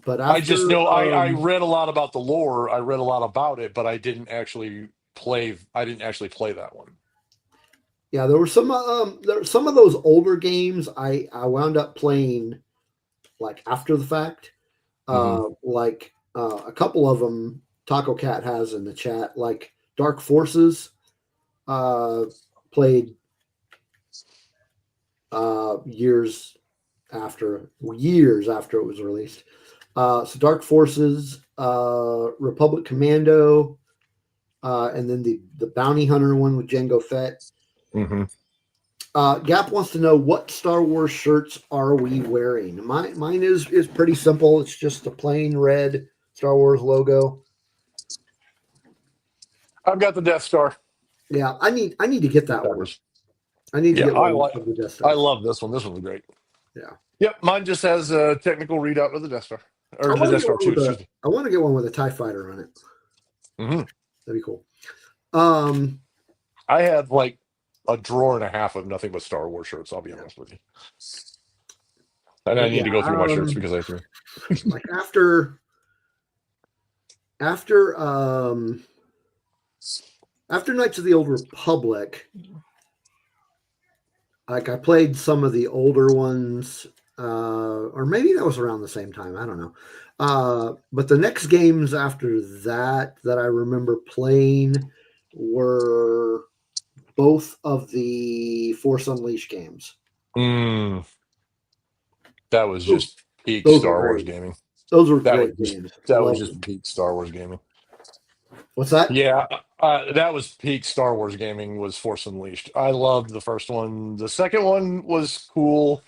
[SPEAKER 1] But
[SPEAKER 2] I just
[SPEAKER 1] after
[SPEAKER 2] know I read a lot about the lore. I read a lot about it, but I didn't actually play. I didn't actually play that one.
[SPEAKER 1] yeah, there were some some of those older games I wound up playing like after the fact.
[SPEAKER 2] Hmm.
[SPEAKER 1] Like a couple of them Taco Cat has in the chat, like Dark Forces. Played years after it was released. So Dark Forces, Republic Commando, and then the Bounty Hunter one with Jango Fett.
[SPEAKER 2] Hmm.
[SPEAKER 1] Gap wants to know what Star Wars shirts are we wearing. Mine is pretty simple. It's just a plain red Star Wars logo.
[SPEAKER 2] I've got the Death Star.
[SPEAKER 1] Yeah, I need to get that
[SPEAKER 2] That
[SPEAKER 1] one.
[SPEAKER 2] was
[SPEAKER 1] I need to
[SPEAKER 2] yeah.
[SPEAKER 1] get one of the Death
[SPEAKER 2] I
[SPEAKER 1] Stars.
[SPEAKER 2] love this one. This one's great.
[SPEAKER 1] Yeah,
[SPEAKER 2] Yep, mine just has a technical readout of the Death Star
[SPEAKER 1] I
[SPEAKER 2] or the
[SPEAKER 1] want to
[SPEAKER 2] Death
[SPEAKER 1] get
[SPEAKER 2] Star
[SPEAKER 1] one
[SPEAKER 2] Two.
[SPEAKER 1] with
[SPEAKER 2] Excuse me.
[SPEAKER 1] a TIE fighter on it.
[SPEAKER 2] Hmm.
[SPEAKER 1] That'd be cool. Um,
[SPEAKER 2] I have like a drawer and a half of nothing but Star Wars shirts. I'll be
[SPEAKER 1] yeah,
[SPEAKER 2] honest with you, and I
[SPEAKER 1] but
[SPEAKER 2] need
[SPEAKER 1] yeah,
[SPEAKER 2] to go through my shirts because I threw.
[SPEAKER 1] like after after Knights of the Old Republic, like I played some of the older ones, or maybe that was around the same time. I don't know. But the next games after that I remember playing were both of the Force Unleashed games.
[SPEAKER 2] Mm, that was
[SPEAKER 1] Those,
[SPEAKER 2] just peak
[SPEAKER 1] those were
[SPEAKER 2] Star Wars
[SPEAKER 1] great.
[SPEAKER 2] gaming.
[SPEAKER 1] Those were
[SPEAKER 2] That was
[SPEAKER 1] great
[SPEAKER 2] just
[SPEAKER 1] games.
[SPEAKER 2] that was
[SPEAKER 1] Loved
[SPEAKER 2] just
[SPEAKER 1] them.
[SPEAKER 2] peak Star Wars gaming.
[SPEAKER 1] What's that?
[SPEAKER 2] Yeah, that was peak Star Wars gaming. Was Force Unleashed. I loved the first one. The second one was cool,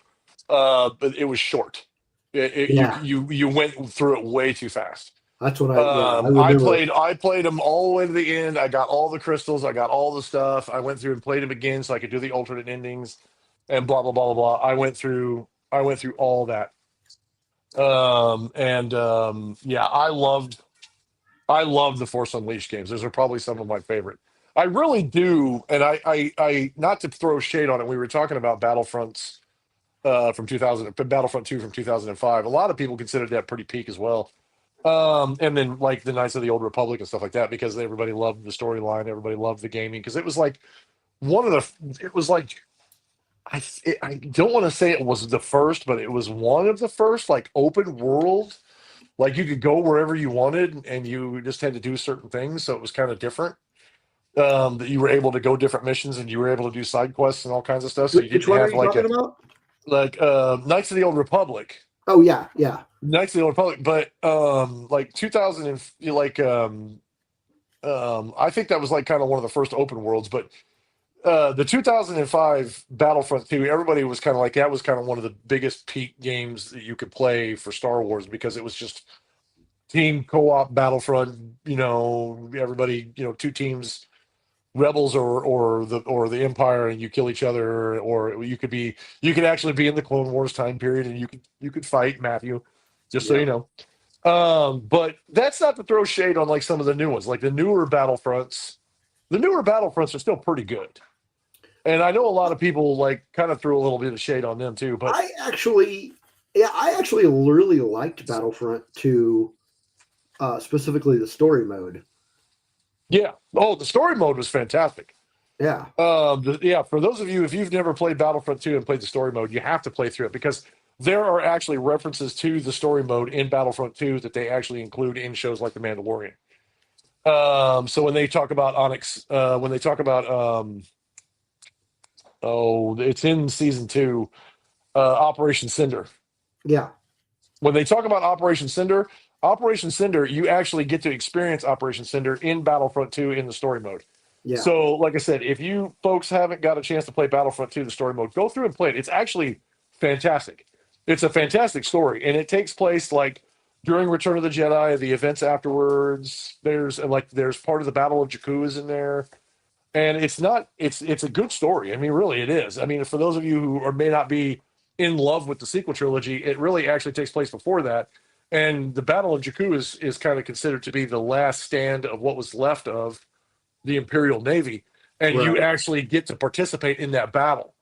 [SPEAKER 2] but it was short.
[SPEAKER 1] Yeah,
[SPEAKER 2] You went through it way too fast.
[SPEAKER 1] that's what I
[SPEAKER 2] I
[SPEAKER 1] remember.
[SPEAKER 2] played them all the way to the end. I got all the crystals. I got all the stuff. I went through and played them again so I could do the alternate endings and blah blah blah blah blah. I went through all that. And yeah, I loved the Force Unleashed games. Those are probably some of my favorite. I really do, and I not to throw shade on it. We were talking about Battlefronts from 2000, Battlefront 2 from 2005. A lot of people considered that pretty peak as well. And then like the Knights of the Old Republic and stuff like that because everybody loved the storyline, everybody loved the gaming because it was like one of the, it was like I don't want to say it was the first, but it was one of the first like open world. Like you could go wherever you wanted, and you just had to do certain things. So it was kind of different. That you were able to go different missions, and you were able to do side quests and all kinds of stuff. So you
[SPEAKER 1] Which
[SPEAKER 2] didn't
[SPEAKER 1] one are
[SPEAKER 2] have
[SPEAKER 1] you talking about?
[SPEAKER 2] Knights of the Old Republic.
[SPEAKER 1] Oh yeah, yeah,
[SPEAKER 2] Knights of the Old Republic, but like 2000 and I think that was like kind of one of the first open worlds. But the 2005 Battlefront 2, everybody was kind of like that was kind of one of the biggest peak games that you could play for Star Wars because it was just team co-op Battlefront. Everybody, two teams, rebels or the Empire, and you kill each other, or you could actually be in the Clone Wars time period, and you could fight Matthew, just so
[SPEAKER 1] yeah.
[SPEAKER 2] you know. But that's not to throw shade on like some of the new ones, like the newer Battlefronts. The newer Battlefronts are still pretty good, and I know a lot of people like kind of threw a little bit of shade on them too. But
[SPEAKER 1] I actually really liked Battlefront 2, specifically the story mode.
[SPEAKER 2] yeah, oh, the story mode was fantastic.
[SPEAKER 1] Yeah,
[SPEAKER 2] Yeah, for those of you, if you've never played Battlefront 2 and played the story mode, you have to play through it because there are actually references to the story mode in Battlefront 2 that they actually include in shows like The Mandalorian. So when they talk about Onyx, when they talk about, oh, it's in season 2, Operation Cinder.
[SPEAKER 1] yeah,
[SPEAKER 2] When they talk about Operation Cinder, you actually get to experience Operation Cinder in Battlefront 2 in the story mode.
[SPEAKER 1] yeah.
[SPEAKER 2] So, like I said, if you folks haven't got a chance to play Battlefront 2, the story mode, go through and play it. It's actually fantastic. It's a fantastic story, and it takes place like during Return of the Jedi, the events afterwards. There's part of the Battle of Jakku is in there, and it's not it's a good story. I mean, really, it is. I mean, for those of you who may not be in love with the sequel trilogy, it really actually takes place before that. And the Battle of Jakku is kind of considered to be the last stand of what was left of the Imperial Navy, and you
[SPEAKER 1] Right.
[SPEAKER 2] actually get to participate in that battle,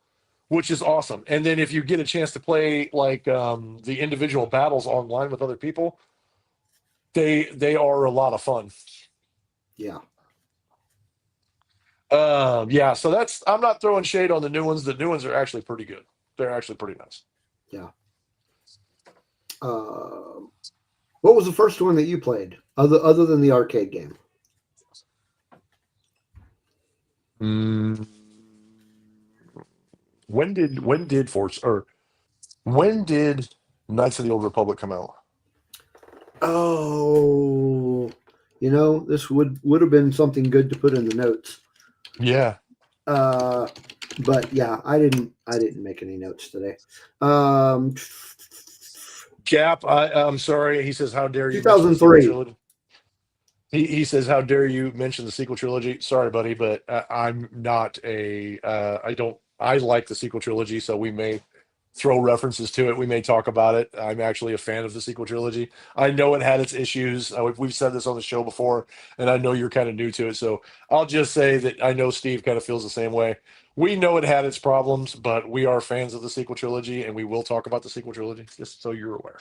[SPEAKER 2] which is awesome. And then if you get a chance to play like the individual battles online with other people, they are a lot of fun.
[SPEAKER 1] Yeah,
[SPEAKER 2] Yeah, so that's I'm not throwing shade on the new ones. The new ones are actually pretty good. They're actually pretty nice.
[SPEAKER 1] yeah. Uh, what was the first one that you played, other than the arcade game?
[SPEAKER 2] Mm, when did Force or when did Knights of the Old Republic come out?
[SPEAKER 1] Oh, this would have been something good to put in the notes.
[SPEAKER 2] Yeah,
[SPEAKER 1] Uh, but yeah, I didn't make any notes today. Um,
[SPEAKER 2] Gap. I'm sorry. He says, "How dare you mention the sequel
[SPEAKER 1] 2003.
[SPEAKER 2] trilogy?" He says, "How dare you mention the sequel trilogy?" Sorry, buddy, but I'm not a. I don't. I like the sequel trilogy, so we may throw references to it. We may talk about it. I'm actually a fan of the sequel trilogy. I know it had its issues. We've said this on the show before, and I know you're kind of new to it, so I'll just say that I know Steve kind of feels the same way. We know it had its problems, but we are fans of the sequel trilogy, and we will talk about the sequel trilogy, just so you're aware.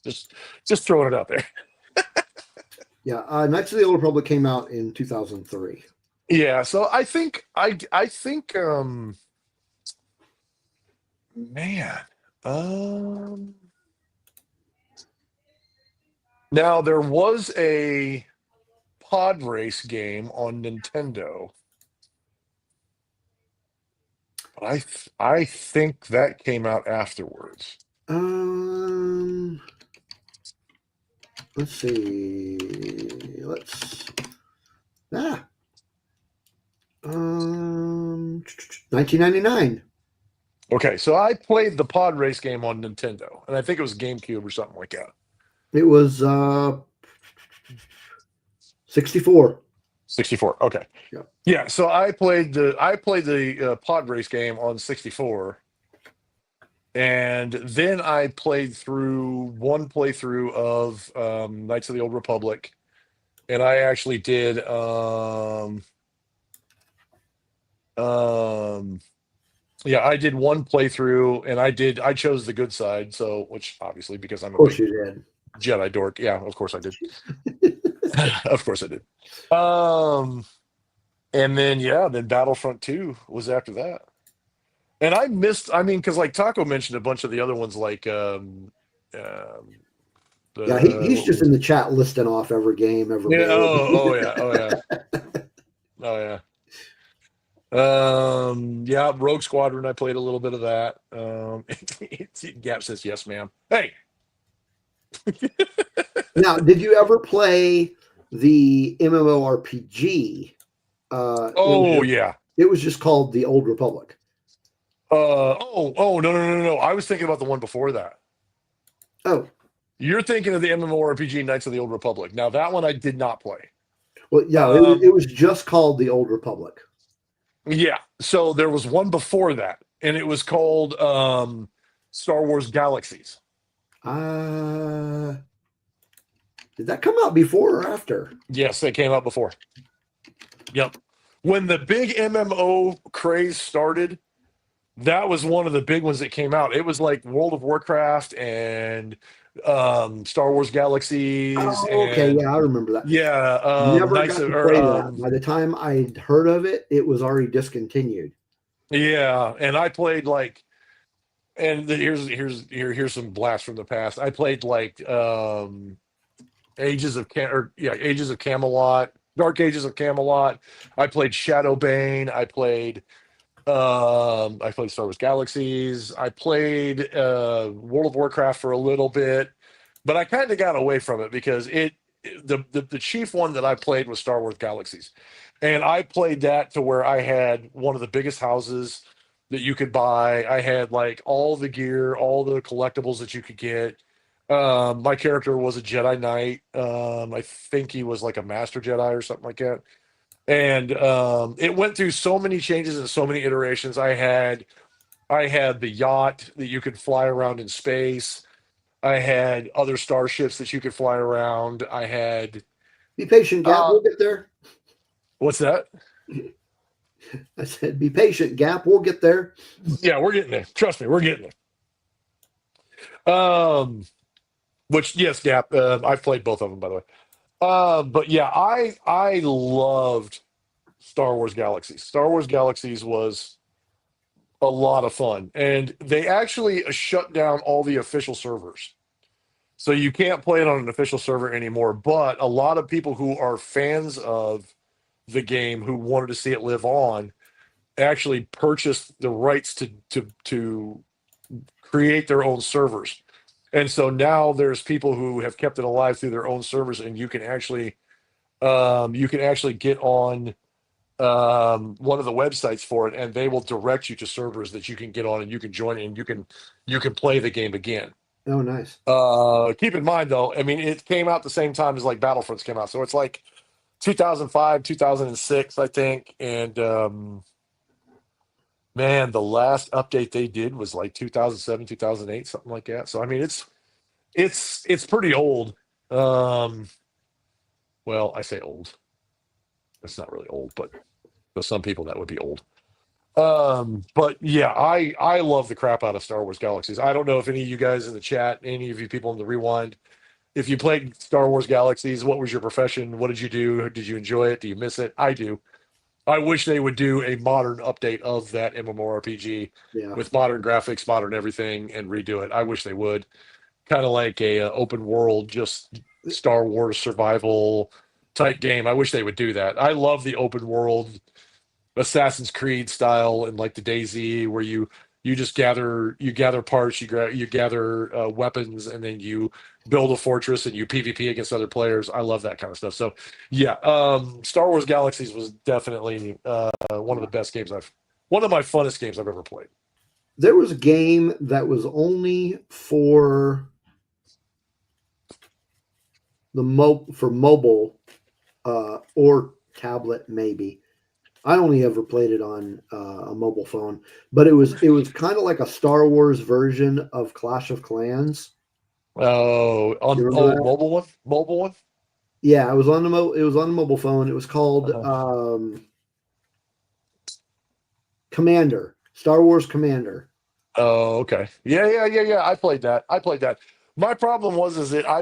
[SPEAKER 2] Just, just throwing it out there.
[SPEAKER 1] Yeah, Knights of the Old Republic came out in 2003.
[SPEAKER 2] Yeah, so I think man um now there was a pod race game on Nintendo, but I think that came out afterwards.
[SPEAKER 1] Um, let's see. Let's ah 1999.
[SPEAKER 2] Okay, so I played the pod race game on Nintendo, and I think it was GameCube or something like that.
[SPEAKER 1] It was 64.
[SPEAKER 2] 64. Okay.
[SPEAKER 1] Yeah.
[SPEAKER 2] Yeah, so I played the pod race game on 64. And then I played through one playthrough of Knights of the Old Republic, and I actually did um yeah, I did one playthrough, and I chose the good side, so which obviously because I'm
[SPEAKER 1] Of
[SPEAKER 2] a
[SPEAKER 1] course
[SPEAKER 2] big
[SPEAKER 1] you did.
[SPEAKER 2] Jedi dork. Yeah, of course I did. Of course I did. Um and then yeah, then Battlefront 2 was after that. And I missed. I mean, because like Taco mentioned a bunch of the other ones, like um,
[SPEAKER 1] Yeah,
[SPEAKER 2] the
[SPEAKER 1] he's
[SPEAKER 2] what
[SPEAKER 1] just
[SPEAKER 2] was
[SPEAKER 1] in
[SPEAKER 2] it?
[SPEAKER 1] the chat listing off every game ever
[SPEAKER 2] Yeah.
[SPEAKER 1] made.
[SPEAKER 2] Oh yeah. Oh yeah. Oh yeah. Yeah, Rogue Squadron. I played a little bit of that. Gap says yes, ma'am. Hey.
[SPEAKER 1] Now, did you ever play the MMORPG?
[SPEAKER 2] Oh yeah.
[SPEAKER 1] It was just called the Old Republic.
[SPEAKER 2] Oh no no no no no. I was thinking about the one before that.
[SPEAKER 1] Oh,
[SPEAKER 2] You're thinking of the MMORPG Knights of the Old Republic. Now that one I did not play.
[SPEAKER 1] well, yeah, it
[SPEAKER 2] Um,
[SPEAKER 1] was just called the Old Republic.
[SPEAKER 2] yeah. So there was one before that, and it was called Star Wars Galaxies.
[SPEAKER 1] Uh, did that come out before or after?
[SPEAKER 2] Yes, they came out before. Yep. When the big MMO craze started, that was one of the big ones that came out. It was like World of Warcraft and Star Wars Galaxies
[SPEAKER 1] Oh, okay,
[SPEAKER 2] and
[SPEAKER 1] yeah, I remember that.
[SPEAKER 2] yeah,
[SPEAKER 1] Never
[SPEAKER 2] Knights
[SPEAKER 1] got
[SPEAKER 2] of
[SPEAKER 1] to
[SPEAKER 2] or
[SPEAKER 1] play that. By the time I'd heard of it, it was already discontinued.
[SPEAKER 2] yeah, and I played like and here's some blasts from the past. I played like Ages of Camelot, Dark Ages of Camelot. I played Shadowbane. I played Star Wars Galaxies. I played World of Warcraft for a little bit, but I kind of got away from it because the chief one that I played was Star Wars Galaxies, and I played that to where I had one of the biggest houses that you could buy. I had like all the gear, all the collectibles that you could get. My character was a Jedi Knight. I think he was like a Master Jedi or something like that, and it went through so many changes and so many iterations. I had the yacht that you could fly around in space. I had other starships that you could fly around. I had
[SPEAKER 1] Be patient, Gap.
[SPEAKER 2] uh
[SPEAKER 1] We'll get there.
[SPEAKER 2] what's that?
[SPEAKER 1] I said, be patient, Gap. We'll get there.
[SPEAKER 2] Yeah, we're getting there. Trust me, we're getting there. Which yes, Gap. I've played both of them by the way. But yeah, I loved Star Wars Galaxies. Star Wars Galaxies was a lot of fun, and they actually shut down all the official servers. So you can't play it on an official server anymore. But a lot of people who are fans of the game who wanted to see it live on actually purchased the rights to create their own servers. And so now there's people who have kept it alive through their own servers, and you can actually get on one of the websites for it, and they will direct you to servers that you can get on and you can join and you can play the game again.
[SPEAKER 1] Oh, nice.
[SPEAKER 2] Keep in mind though, I mean, it came out the same time as like Battlefronts came out, so it's like 2005, 2006, I think. And man, the last update they did was like 2007, 2008, something like that. So I mean, it's pretty old. Um, well, I say old. It's not really old, but for some people that would be old. But yeah, I love the crap out of Star Wars Galaxies. I don't know if any of you guys in the chat, any of you people in the rewind, if you played Star Wars Galaxies, what was your profession? What did you do? Did you enjoy it? Do you miss it? I do. I wish they would do a modern update of that MMORPG
[SPEAKER 1] Yeah.
[SPEAKER 2] with modern graphics, modern everything, and redo it. I wish they would. Kind of like a open world, just Star Wars survival type game. I wish they would do that. I love the open world Assassin's Creed style and like the DayZ, where you just gather parts, you gather weapons, and then you build a fortress and you PvP against other players. I love that kind of stuff. So yeah, Star Wars Galaxies was definitely one of the
[SPEAKER 1] Yeah.
[SPEAKER 2] best games one of my funnest games I've ever played.
[SPEAKER 1] There was a game that was only for for mobile or tablet, maybe. I only ever played it on a mobile phone, but it was kind of like a Star Wars version of Clash of Clans.
[SPEAKER 2] Oh,
[SPEAKER 1] You
[SPEAKER 2] on
[SPEAKER 1] remember
[SPEAKER 2] oh
[SPEAKER 1] that?
[SPEAKER 2] mobile one.
[SPEAKER 1] Yeah, it was on the mobile phone. It was called
[SPEAKER 2] Uh-huh.
[SPEAKER 1] Commander, Star Wars Commander.
[SPEAKER 2] Oh, okay. Yeah. I played that. My problem was is that I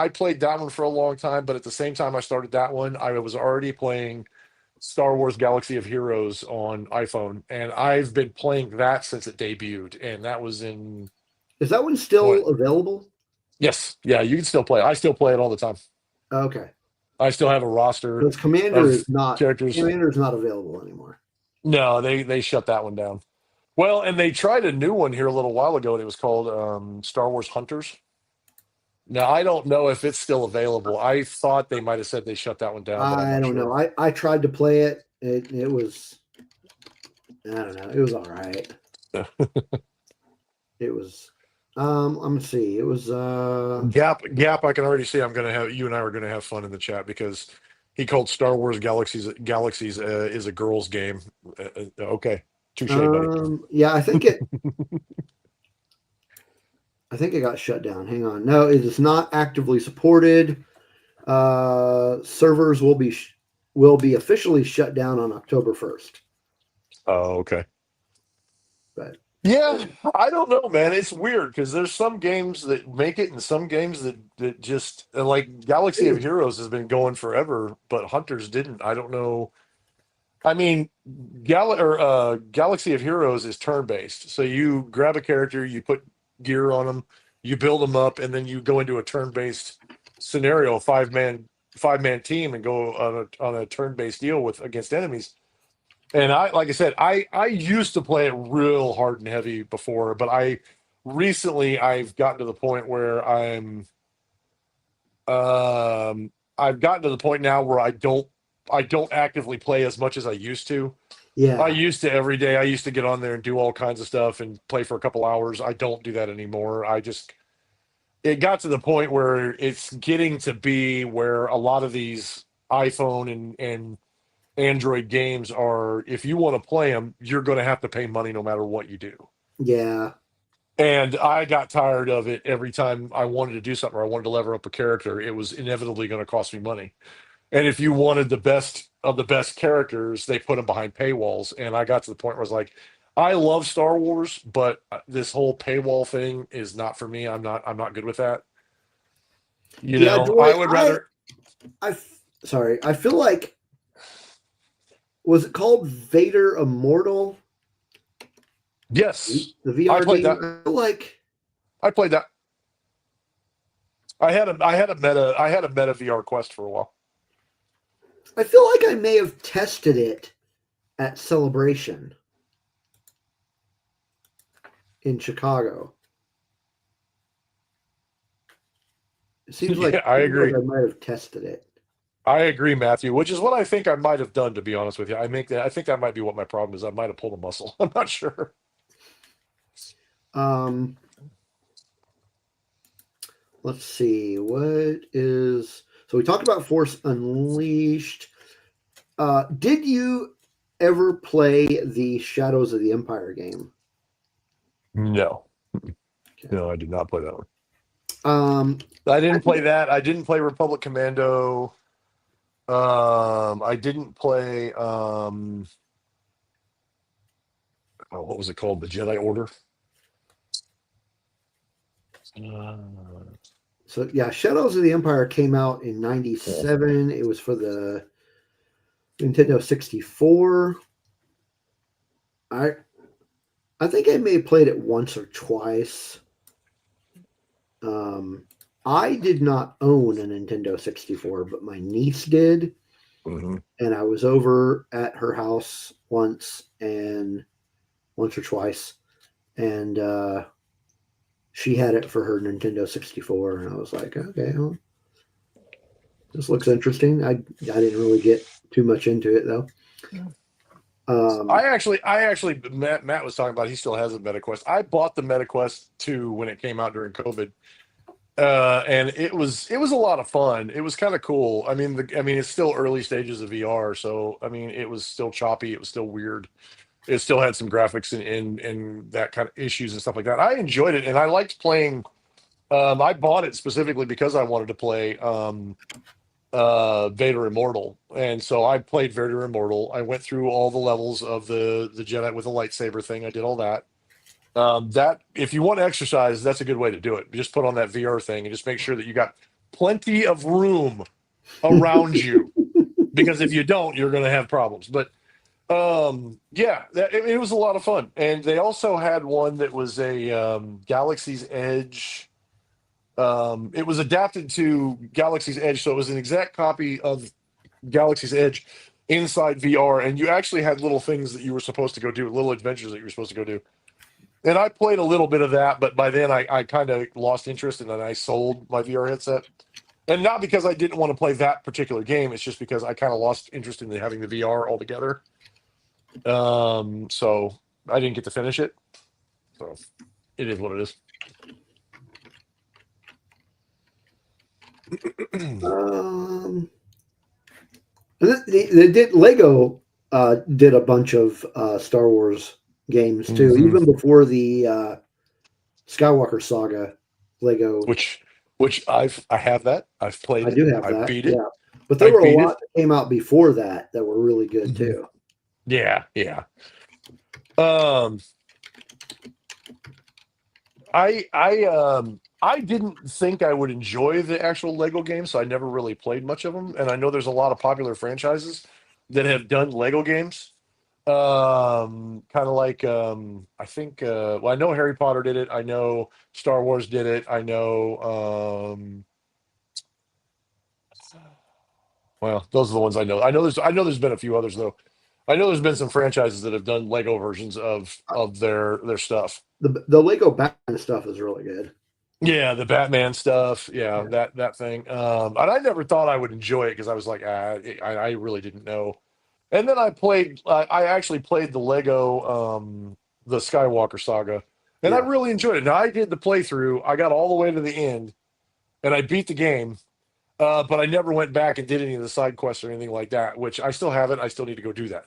[SPEAKER 2] played that one for a long time, but at the same time I started that one, I was already playing Star Wars Galaxy of Heroes on iPhone, and I've been playing that since it debuted, and that was in
[SPEAKER 1] Is that one
[SPEAKER 2] what?
[SPEAKER 1] still available?
[SPEAKER 2] Yes, yeah, you can still play it. I still play it all the time.
[SPEAKER 1] Okay.
[SPEAKER 2] I still have a roster
[SPEAKER 1] Because Commander is
[SPEAKER 2] of
[SPEAKER 1] not
[SPEAKER 2] characters.
[SPEAKER 1] Commander is not available anymore.
[SPEAKER 2] No, they shut that one down. Well, and they tried a new one here a little while ago, and it was called Star Wars Hunters. Now, I don't know if it's still available. I thought they might have said they shut that one down, but I'm
[SPEAKER 1] I
[SPEAKER 2] not
[SPEAKER 1] don't know.
[SPEAKER 2] sure.
[SPEAKER 1] I tried to play it. It was I don't know. It was all right. It was let me see. It was
[SPEAKER 2] Gap. I can already see. I'm gonna have you and I are gonna have fun in the chat because he called Star Wars Galaxies is a girls' game. Okay, touche, buddy.
[SPEAKER 1] yeah, I think it got shut down. Hang on. No, it is not actively supported. Servers will be officially shut down on October 1st.
[SPEAKER 2] Oh, okay.
[SPEAKER 1] But
[SPEAKER 2] Yeah, I don't know, man. It's weird because there's some games that make it, and some games that just like Galaxy of Heroes has been going forever, but Hunters didn't. I don't know. I mean, Galaxy of Heroes is turn based, so you grab a character, you put gear on them, you build them up, and then you go into a turn based scenario, five man team, and go on a turn based deal with against enemies. And like I said, I used to play it real hard and heavy before, but I've gotten to the point where I've gotten to the point now where I don't actively play as much as I used to. I
[SPEAKER 1] yeah,
[SPEAKER 2] used to every day. I used to get on there and do all kinds of stuff and play for a couple hours. I don't do that anymore. It got to the point where it's getting to be where a lot of these iPhone and Android games are, if you want to play them, you're going to have to pay money no matter what you do.
[SPEAKER 1] yeah,
[SPEAKER 2] And I got tired of it every time I wanted to do something or I wanted to level up a character, it was inevitably going to cost me money. And if you wanted the best of the best characters, they put them behind paywalls. And I got to the point where I was like, I love Star Wars, but this whole paywall thing is not for me. I'm not good with that.
[SPEAKER 1] yeah.
[SPEAKER 2] I
[SPEAKER 1] Joy,
[SPEAKER 2] would rather.
[SPEAKER 1] I sorry. I feel like was it called Vader Immortal?
[SPEAKER 2] Yes,
[SPEAKER 1] The
[SPEAKER 2] I
[SPEAKER 1] VR
[SPEAKER 2] played
[SPEAKER 1] game.
[SPEAKER 2] that.
[SPEAKER 1] I feel like
[SPEAKER 2] I played that. I had a meta VR quest for a while.
[SPEAKER 1] I may have tested it at Celebration in Chicago.
[SPEAKER 2] Yeah, I
[SPEAKER 1] Seems like
[SPEAKER 2] agree.
[SPEAKER 1] I might have tested it.
[SPEAKER 2] I agree, Matthew, which is what I think I might have done, to be honest with you. I think that might be what my problem is. I might have pulled a muscle. I'm not sure.
[SPEAKER 1] Um, let's see. What is so we talked about Force Unleashed. Did you ever play the Shadows of the Empire game?
[SPEAKER 2] No,
[SPEAKER 1] Okay.
[SPEAKER 2] no, I did not play that one.
[SPEAKER 1] Um,
[SPEAKER 2] I
[SPEAKER 1] I
[SPEAKER 2] didn't play
[SPEAKER 1] think
[SPEAKER 2] that. I didn't play Republic Commando. I didn't play. Oh, what was it called? The Jedi Order. Uh,
[SPEAKER 1] so. Yeah, Shadows of the Empire came out in
[SPEAKER 2] yeah.
[SPEAKER 1] '97. It was for the Nintendo 64. I I think I may have played it once or twice. Um, I did not own a Nintendo 64, but my niece did,
[SPEAKER 2] Hmm.
[SPEAKER 1] and I was over at her house once or twice, and she had it for her Nintendo 64, and I was like, okay, well, this looks interesting. I didn't really get too much into it though. Um,
[SPEAKER 2] Matt was talking about. He still has a MetaQuest. I bought the MetaQuest 2 when it came out during COVID, and it was a lot of fun. It was kind of cool. It's still early stages of VR, so it was still choppy. It was still weird. It still had some graphics and that kind of issues and stuff like that. I enjoyed it, and I liked playing. I bought it specifically because I wanted to play Vader Immortal, and so I played Vader Immortal. I went through all the levels of the Jedi with a lightsaber thing. I did all that. That if you want to exercise, that's a good way to do it. Just put on that VR thing and just make sure that you got plenty of room around you. because if you don't, you're going to have problems. But yeah, it was a lot of fun. And they also had one that was a Galaxy's Edge. It was adapted to Galaxy's Edge, so it was an exact copy of Galaxy's Edge inside VR, and you actually had little things that you were supposed to go do, little adventures that you were supposed to go do. And I played a little bit of that, but by then I kind of lost interest, and then I sold my VR headset. And not because I didn't want to play that particular game, it's just because I kind of lost interest in having the VR altogether. So I didn't get to finish it. So it is what it is.
[SPEAKER 1] They did Lego did a bunch of Star Wars games too,
[SPEAKER 2] Hmm.
[SPEAKER 1] even before the Skywalker saga. Lego,
[SPEAKER 2] Which I have that. I've played
[SPEAKER 1] I
[SPEAKER 2] it.
[SPEAKER 1] do have
[SPEAKER 2] I
[SPEAKER 1] that,
[SPEAKER 2] beat it.
[SPEAKER 1] yeah. But there
[SPEAKER 2] I
[SPEAKER 1] were a
[SPEAKER 2] beat it.
[SPEAKER 1] lot that came out before that that were really good
[SPEAKER 2] Hmm.
[SPEAKER 1] too.
[SPEAKER 2] Yeah, yeah. Um, I didn't think I would enjoy the actual Lego games, so I never really played much of them. And I know there's a lot of popular franchises that have done Lego games. Kind of like I think well, I know Harry Potter did it. I know Star Wars did it. I know well, those are the ones I know. I know there's been a few others though. I know there's been some franchises that have done Lego versions of their stuff.
[SPEAKER 1] The Lego Batman stuff is really good.
[SPEAKER 2] Yeah, the Batman stuff. Yeah,
[SPEAKER 1] Yeah.
[SPEAKER 2] that thing. And I never thought I would enjoy it because I was like, I really didn't know. And then I actually played the Lego, the Skywalker saga, and I
[SPEAKER 1] Yeah.
[SPEAKER 2] really enjoyed it. Now I did the playthrough. I got all the way to the end, and I beat the game. But I never went back and did any of the side quests or anything like that, which I still haven't. I still need to go do that.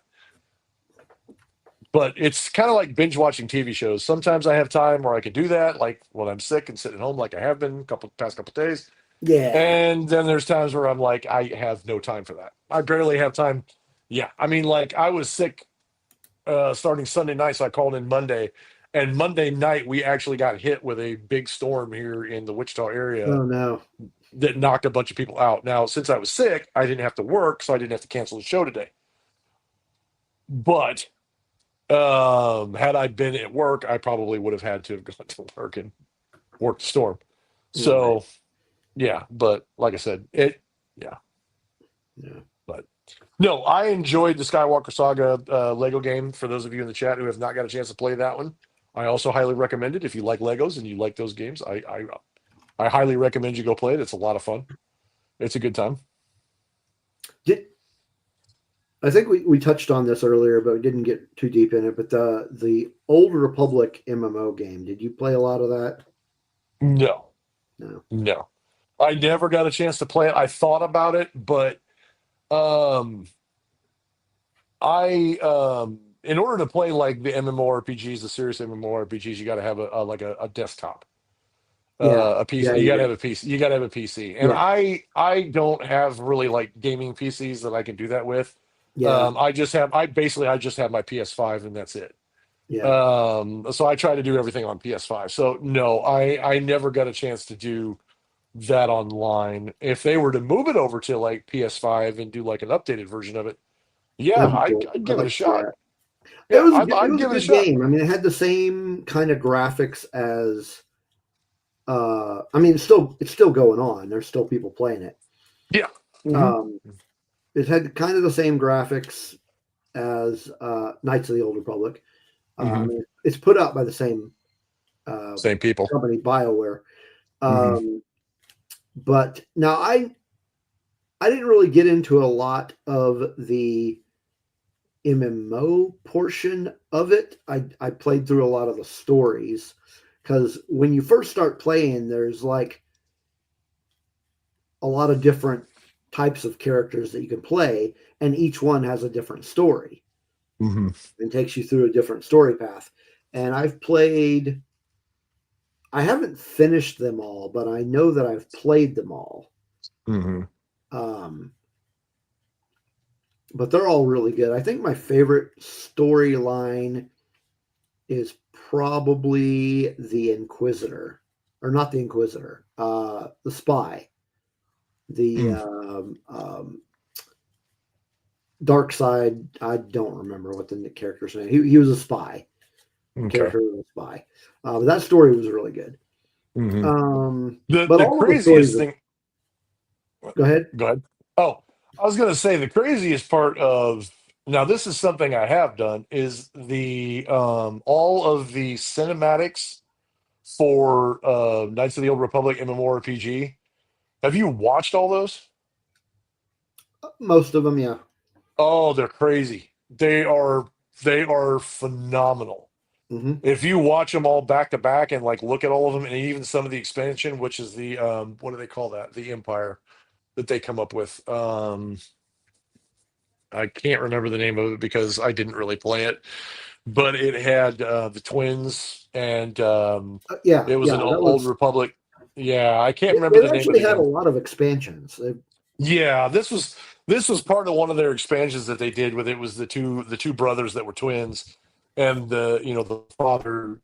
[SPEAKER 2] But it's kind of like binge watching TV shows. Sometimes I have time where I can do that, like when I'm sick and sitting at home, like I have been past couple days.
[SPEAKER 1] Yeah.
[SPEAKER 2] And then there's times where I'm like, I have no time for that. I barely have time. Yeah, I mean, like I was sick starting Sunday night, so I called in Monday, and Monday night we actually got hit with a big storm here in the Wichita area
[SPEAKER 1] Oh no.
[SPEAKER 2] that knocked a bunch of people out. Now, since I was sick, I didn't have to work, so I didn't have to cancel the show today. But had I been at work, I probably would have had to have gone to work and worked the storm.
[SPEAKER 1] Right.
[SPEAKER 2] So yeah, but like I said, it yeah,
[SPEAKER 1] Yeah.
[SPEAKER 2] but no, I enjoyed the Skywalker Saga Lego game. For those of you in the chat who have not got a chance to play that one, I also highly recommend it. If you like Legos and you like those games, I highly recommend you go play it. It's a lot of fun. It's a good time.
[SPEAKER 1] Did I think we touched on this earlier, but we didn't get too deep in it. But the Old Republic MMO game, did you play a lot of that?
[SPEAKER 2] No,
[SPEAKER 1] No.
[SPEAKER 2] no, I never got a chance to play it. I thought about it, but um, I in order to play like the MMORPGs, the serious MMORPGs, you got to have a desktop,
[SPEAKER 1] Yeah.
[SPEAKER 2] a PC.
[SPEAKER 1] Yeah,
[SPEAKER 2] You
[SPEAKER 1] you
[SPEAKER 2] got to
[SPEAKER 1] do.
[SPEAKER 2] have a PC. You got to have a PC, and
[SPEAKER 1] Yeah.
[SPEAKER 2] I don't have really like gaming PCs that I can do that with.
[SPEAKER 1] Yeah.
[SPEAKER 2] I just have my PS5 and that's it.
[SPEAKER 1] Yeah.
[SPEAKER 2] So I try to do everything on PS5. So no, I never got a chance to do that online. If they were to move it over to like PS5 and do like an updated version of it, yeah,
[SPEAKER 1] That'd be cool.
[SPEAKER 2] I'd
[SPEAKER 1] I'd
[SPEAKER 2] give it a
[SPEAKER 1] like to see
[SPEAKER 2] shot.
[SPEAKER 1] that.
[SPEAKER 2] Yeah,
[SPEAKER 1] It
[SPEAKER 2] I'd
[SPEAKER 1] was a
[SPEAKER 2] give it a
[SPEAKER 1] good
[SPEAKER 2] shot.
[SPEAKER 1] game. I mean, it had the same kind of graphics as I mean it's still going on. There's still people playing it.
[SPEAKER 2] Yeah. Hmm.
[SPEAKER 1] Um it had kind of the same graphics as Knights of the Old Republic. I
[SPEAKER 2] Hmm.
[SPEAKER 1] mean, it's put out by the same uh,
[SPEAKER 2] Same people.
[SPEAKER 1] company, BioWare.
[SPEAKER 2] Hmm.
[SPEAKER 1] Um, but now I didn't really get into a lot of the MMO portion of it. I played through a lot of the stories because when you first start playing, there's like a lot of different types of characters that you can play, and each one has a different story
[SPEAKER 2] Hmm.
[SPEAKER 1] and takes you through a different story path. And I haven't finished them all, but I know that I've played them all.
[SPEAKER 2] Hmm.
[SPEAKER 1] Um, but they're all really good. I think my favorite storyline is probably the Inquisitor, or not the Inquisitor, the spy. The Dark Side. I don't remember what the character's name. He was a spy. The
[SPEAKER 2] Okay.
[SPEAKER 1] character was a spy. But that story was really good.
[SPEAKER 2] Hmm.
[SPEAKER 1] But
[SPEAKER 2] The
[SPEAKER 1] all of the stories.
[SPEAKER 2] craziest thing.
[SPEAKER 1] Go ahead.
[SPEAKER 2] Go ahead. Oh, I was going to say the craziest part of now this is something I have done is the all of the cinematics for Knights of the Old Republic MMORPG. Have you watched all those?
[SPEAKER 1] Most of them, yeah.
[SPEAKER 2] Oh, they're crazy. They are phenomenal.
[SPEAKER 1] Hmm.
[SPEAKER 2] If you watch them all back to back and like look at all of them and even some of the expansion, which is the what do they call that? The Empire that they come up with. I can't remember the name of it because I didn't really play it, but it had the twins and
[SPEAKER 1] Yeah,
[SPEAKER 2] it was
[SPEAKER 1] yeah.
[SPEAKER 2] an
[SPEAKER 1] That
[SPEAKER 2] old
[SPEAKER 1] was.
[SPEAKER 2] Republic. Yeah, I can't remember
[SPEAKER 1] They
[SPEAKER 2] the name of
[SPEAKER 1] actually
[SPEAKER 2] the
[SPEAKER 1] had a
[SPEAKER 2] game.
[SPEAKER 1] lot of expansions.
[SPEAKER 2] Yeah, this was part of one of their expansions that they did with it was the two brothers that were twins, and the father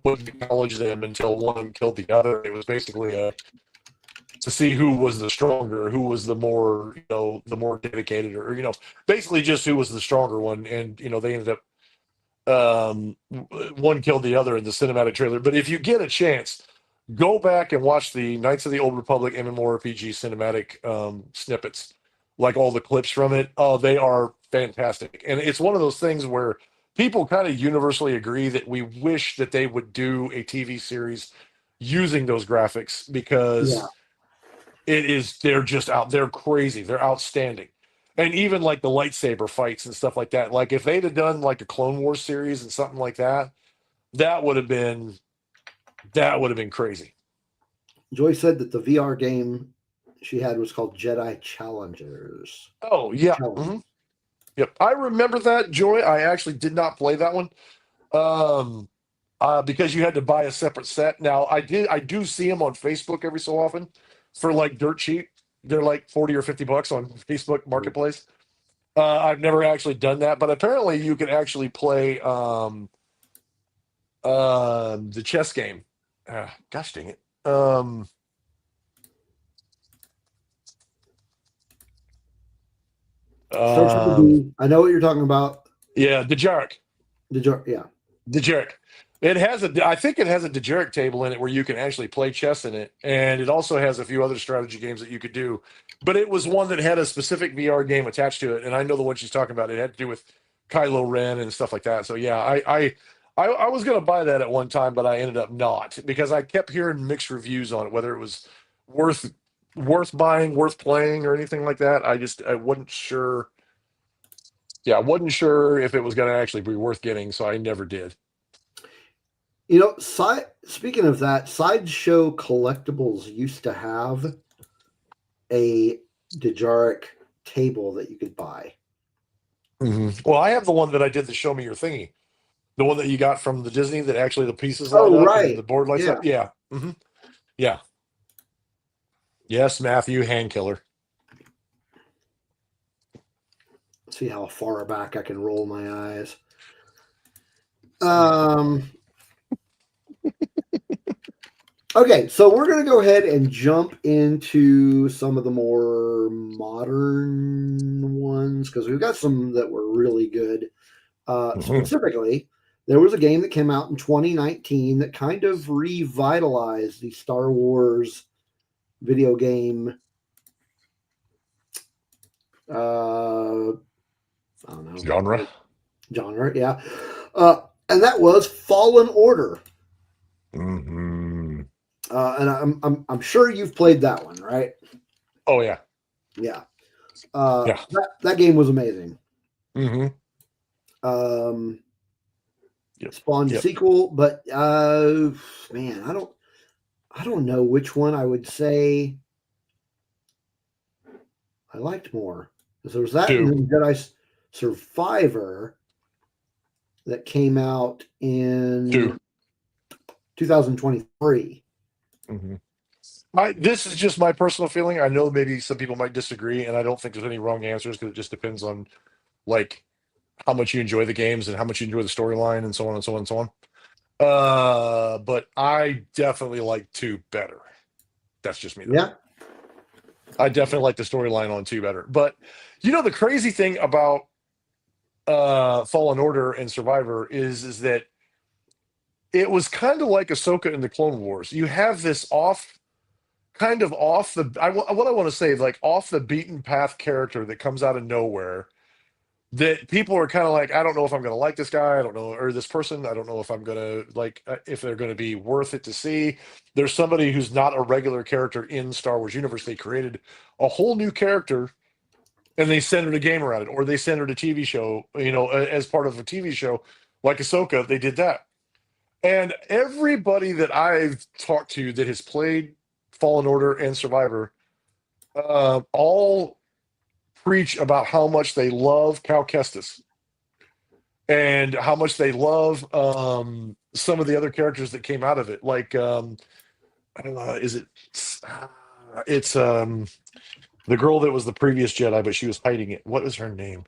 [SPEAKER 2] wouldn't acknowledge them until one of them killed the other. It was basically to see who was the stronger, who was the more dedicated, or basically just who was the stronger one, and they ended up one killed the other in the cinematic trailer. But if you get a chance, go back and watch the Knights of the Old Republic MMORPG cinematic snippets, like all the clips from it. Oh, they are fantastic, and it's one of those things where people kind of universally agree that we wish that they would do a TV series using those graphics
[SPEAKER 1] Yeah,
[SPEAKER 2] because they're just out, they're crazy, they're outstanding. And even like the lightsaber fights and stuff like that, like if they'd have done like a Clone Wars series and something like that, that would have been that would have been crazy.
[SPEAKER 1] Joy said that the VR game she had was called Jedi Challengers.
[SPEAKER 2] Oh yeah.
[SPEAKER 1] Challenge.
[SPEAKER 2] Yep, I remember that, Joy. I actually did not play that one. um because you had to buy a separate set. Now I do see them on Facebook every so often for like dirt cheap. They're like 40 or $50 on Facebook Marketplace. I've never actually done that, but apparently you can actually play the chess game. Gosh dang it.
[SPEAKER 1] Starts with a
[SPEAKER 2] Um,
[SPEAKER 1] D. I know what you're talking about.
[SPEAKER 2] yeah, Dejarik.
[SPEAKER 1] Yeah.
[SPEAKER 2] Dejarik. I think it has a Dejarik table in it where you can actually play chess in it, and it also has a few other strategy games that you could do. But it was one that had a specific VR game attached to it, and I know the one she's talking about. It had to do with Kylo Ren and stuff like that. So yeah, I was going to buy that at one time, but I ended up not because I kept hearing mixed reviews on it, whether it was worth worth buying, worth playing, or anything like that. I wasn't sure. Yeah, I wasn't sure if it was going to actually be worth getting, so I never did.
[SPEAKER 1] Speaking of that, Sideshow Collectibles used to have a Dejaric table that you could buy.
[SPEAKER 2] Well, I have the one that I did the show me your thingy, the one that you got from the Disney that actually the pieces light
[SPEAKER 1] Oh,
[SPEAKER 2] up and the
[SPEAKER 1] right.
[SPEAKER 2] board lights
[SPEAKER 1] Yeah.
[SPEAKER 2] up. Yeah. Yeah. Yes, Matthew, hand killer.
[SPEAKER 1] Let's see how far back I can roll my eyes. Um, okay, so we're going to go ahead and jump into some of the more modern ones because we've got some that were really good.
[SPEAKER 2] Mhm.
[SPEAKER 1] Specifically, there was a game that came out in 2019 that kind of revitalized the Star Wars video game. I don't know
[SPEAKER 2] Genre.
[SPEAKER 1] genre, yeah, and that was Fallen Order.
[SPEAKER 2] Hmm.
[SPEAKER 1] And I'm sure you've played that one, right?
[SPEAKER 2] Oh yeah.
[SPEAKER 1] Yeah.
[SPEAKER 2] Yeah.
[SPEAKER 1] That game was amazing.
[SPEAKER 2] Hmm.
[SPEAKER 1] Um,
[SPEAKER 2] Yep.
[SPEAKER 1] spawned a
[SPEAKER 2] Yep.
[SPEAKER 1] sequel, but man, I don't know which one I would say I liked more. Because there was that and
[SPEAKER 2] Two.
[SPEAKER 1] then Jedi Survivor that came out
[SPEAKER 2] Two.
[SPEAKER 1] in 2023.
[SPEAKER 2] Hmm. This is just my personal feeling. I know maybe some people might disagree, and I don't think there's any wrong answers because it just depends on like how much you enjoy the games and how much you enjoy the storyline and so on and so on and so on. But I definitely like two better. That's just me though.
[SPEAKER 1] Yeah.
[SPEAKER 2] I definitely like the storyline on two better. But the crazy thing about Fallen Order and Survivor is that it was kind of like Ahsoka in the Clone Wars. You have this kind of off the what I want to say, like off the beaten path character that comes out of nowhere, that people are kind of like, I don't know if I'm going to like this guy, I don't know, or this person, I don't know if I'm going to like, if they're going to be worth it to see. There's somebody who's not a regular character in Star Wars universe. They created a whole new character and they centered a game around it, or they centered a TV show, as part of a TV show like Ahsoka. They did that. And everybody that I've talked to that has played Fallen Order and Survivor, all preach about how much they love Cal Kestis and how much they love some of the other characters that came out of it. Like, I don't know, it's the girl that was the previous Jedi, but she was hiding it. What was her name?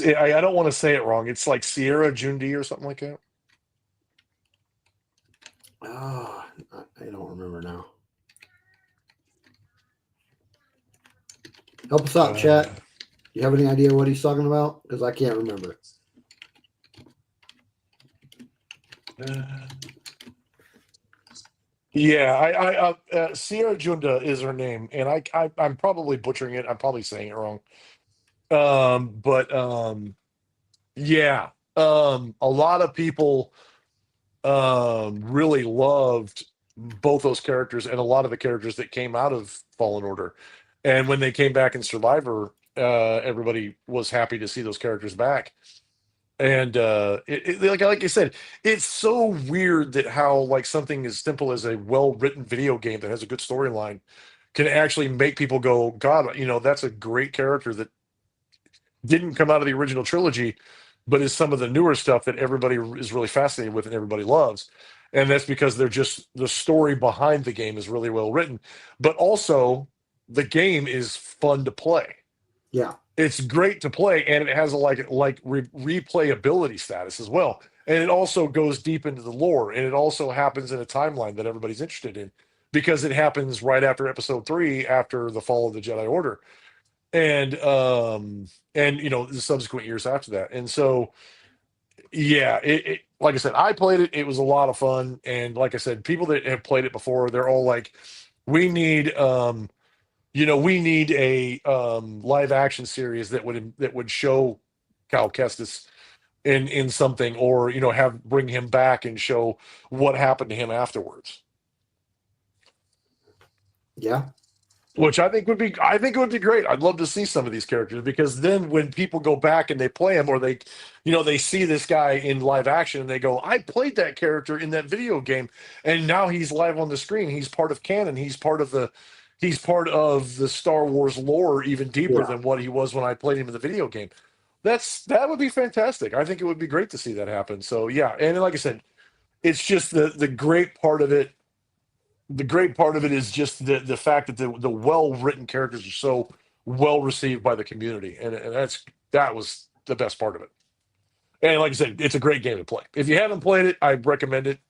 [SPEAKER 2] I don't want to say it wrong. It's like Sierra Jundi or something like that.
[SPEAKER 1] Ah, I don't remember now. Help us out, chat. You have any idea what he's talking about? Because I can't remember.
[SPEAKER 2] Yeah, Sierra Junda is her name, and I'm probably butchering it. I'm probably saying it wrong. But yeah, a lot of people really loved both those characters and a lot of the characters that came out of Fallen Order. And when they came back in Survivor, everybody was happy to see those characters back. And like I said, it's so weird that how like something as simple as a well-written video game that has a good storyline can actually make people go, God, that's a great character that didn't come out of the original trilogy, but is some of the newer stuff that everybody is really fascinated with and everybody loves. And that's because they're just the story behind the game is really well written, but also the game is fun to play.
[SPEAKER 1] Yeah.
[SPEAKER 2] It's great to play, and it has a replayability status as well. And it also goes deep into the lore, and it also happens in a timeline that everybody's interested in because it happens right after episode 3, after the fall of the Jedi Order, and the subsequent years after that. And so yeah, like I said, I played it. It was a lot of fun, and like I said, people that have played it before, they're all like, we need we need a live action series that would show Cal Kestis in something, or have bring him back and show what happened to him afterwards.
[SPEAKER 1] Yeah.
[SPEAKER 2] Which I think it would be great. I'd love to see some of these characters, because then when people go back and they play him, or they see this guy in live action and they go, I played that character in that video game, and now he's live on the screen. He's part of canon. He's part of the Star Wars lore even deeper
[SPEAKER 1] Yeah.
[SPEAKER 2] than what he was when I played him in the video game. That would be fantastic. I think it would be great to see that happen. So yeah, and like I said, it's just the great part of it. The great part of it is just the fact that the well written characters are so well received by the community, and that was the best part of it. And like I said, it's a great game to play. If you haven't played it, I recommend it.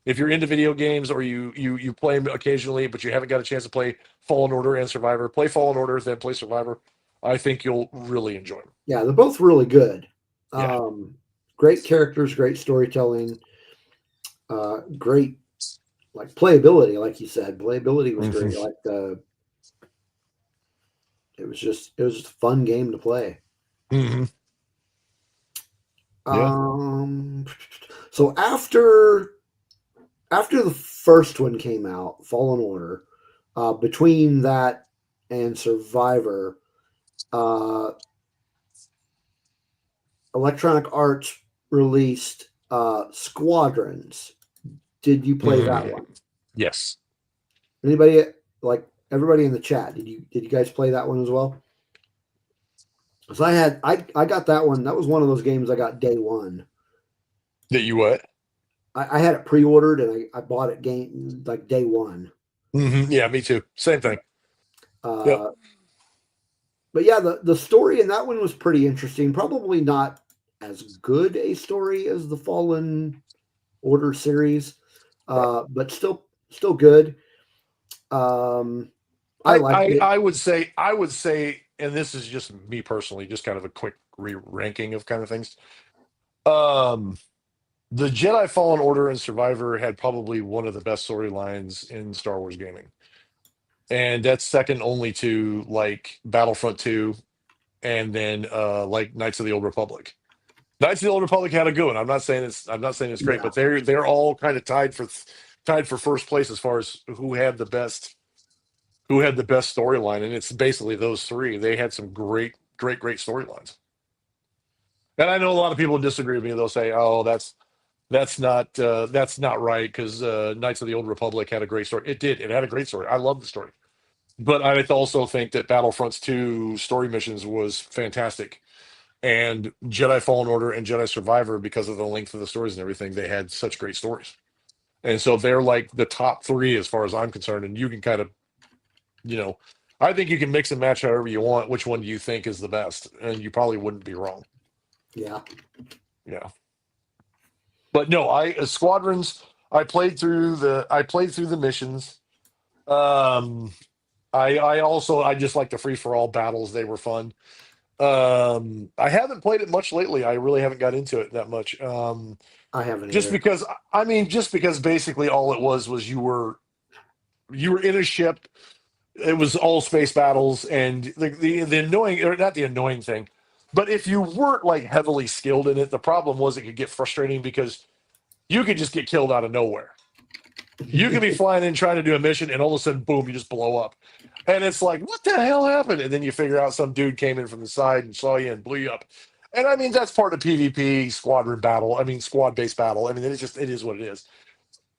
[SPEAKER 2] If you're into video games, or you play them occasionally, but you haven't got a chance to play Fallen Order and Survivor, play Fallen Order, then play Survivor. I think you'll really enjoy them.
[SPEAKER 1] Yeah. They're both really good.
[SPEAKER 2] Yeah.
[SPEAKER 1] Great characters, great storytelling, great like playability, like you said. Playability was great.
[SPEAKER 2] Mhm.
[SPEAKER 1] Like it was just a fun game to play.
[SPEAKER 2] Mhm. Yeah.
[SPEAKER 1] Um, so after the first one came out, Fallen Order, between that and Survivor, uh, Electronic Arts released Squadrons. Did you play that
[SPEAKER 2] Mhm.
[SPEAKER 1] one?
[SPEAKER 2] Yes.
[SPEAKER 1] Anybody, like everybody in the chat? Did you guys play that one as well? So I got that one. That was one of those games I got day one.
[SPEAKER 2] That you what?
[SPEAKER 1] I had it pre-ordered and I bought it game like day one.
[SPEAKER 2] Yeah, me too. Same thing. Yep.
[SPEAKER 1] Uh, but yeah, the story in that one was pretty interesting. Probably not as good a story as the Fallen Order series,
[SPEAKER 2] Right.
[SPEAKER 1] but still good. Um, I liked it.
[SPEAKER 2] I would say, and this is just me personally, just kind of a quick ranking of kind of things. Um, the Jedi Fallen Order and Survivor had probably one of the best storylines in Star Wars gaming, and that's second only to like Battlefront 2 and then like Knights of the Old Republic. Knights of the Old Republic had a good one. I'm not saying it's great,
[SPEAKER 1] Yeah,
[SPEAKER 2] but they're all kind of tied for first place as far as who had the best storyline, and it's basically those three. They had some great storylines. And I know a lot of people disagree with me. They'll say, "Oh, that's not right," because Knights of the Old Republic had a great story. It did. It had a great story. I love the story. But I also think that Battlefront's two story missions was fantastic. And Jedi Fallen Order and Jedi Survivor, because of the length of the stories and everything, they had such great stories. And so they're like the top three as far as I'm concerned. And you can kind of, you know, I think you can mix and match however you want. Which one do you think is the best? And you probably wouldn't be wrong.
[SPEAKER 1] yeah,
[SPEAKER 2] Yeah. But no, Squadrons, I played through the missions. Um, I just like the free for all battles. They were fun. I haven't played it much lately. I really haven't got into it that much.
[SPEAKER 1] I haven't
[SPEAKER 2] Just
[SPEAKER 1] either.
[SPEAKER 2] because just because basically all it was you were in a ship. It was all space battles, and the annoying, or not the annoying thing, but if you weren't like heavily skilled in it, the problem was it could get frustrating because you could just get killed out of nowhere. You could be flying in trying to do a mission, and all of a sudden, boom, you just blow up. And it's like, what the hell happened? And then you figure out some dude came in from the side and saw you and blew you up. And I mean, that's part of PvP squadron battle. I mean, squad based battle. I mean, it is what it is.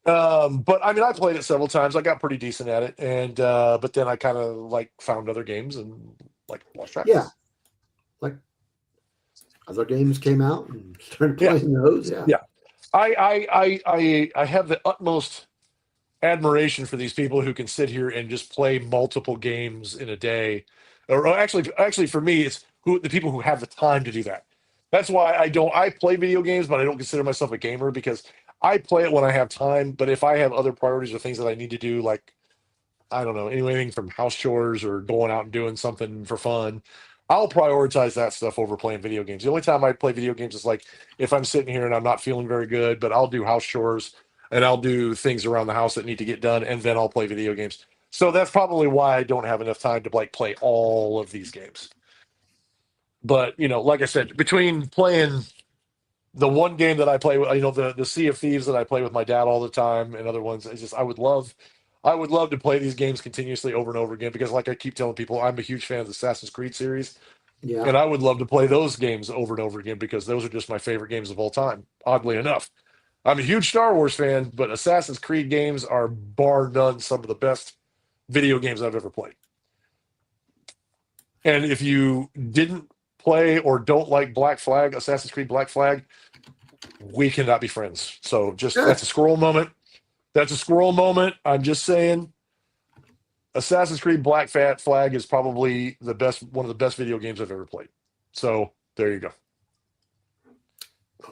[SPEAKER 2] But I mean, I played it several times. I got pretty decent at it, and but then I kind of like found other games and like lost track.
[SPEAKER 1] Yeah, like other games came out and started
[SPEAKER 2] Yeah,
[SPEAKER 1] playing those. Yeah,
[SPEAKER 2] yeah. I have the utmost admiration for these people who can sit here and just play multiple games in a day. Or actually for me, it's the people who have the time to do that. That's why I play video games, but I don't consider myself a gamer because I play it when I have time. But if I have other priorities or things that I need to do, like I don't know, anything from house chores or going out and doing something for fun, I'll prioritize that stuff over playing video games. The only time I play video games is like if I'm sitting here and I'm not feeling very good, but I'll do house chores and I'll do things around the house that need to get done, and then I'll play video games. So that's probably why I don't have enough time to like play all of these games. But like I said, between playing the one game that I play with, the Sea of Thieves that I play with my dad all the time, and other ones. It's just I would love to play these games continuously over and over again because, like I keep telling people, I'm a huge fan of the Assassin's Creed series,
[SPEAKER 1] yeah,
[SPEAKER 2] and I would love to play those games over and over again because those are just my favorite games of all time. Oddly enough, I'm a huge Star Wars fan, but Assassin's Creed games are bar none some of the best video games I've ever played. And if you didn't play or don't like Black Flag, Assassin's Creed Black Flag, we cannot be friends. So just
[SPEAKER 1] yeah.
[SPEAKER 2] that's a squirrel moment. That's a squirrel moment. I'm just saying Assassin's Creed Black Fat Flag is probably one of the best video games I've ever played. So there you go.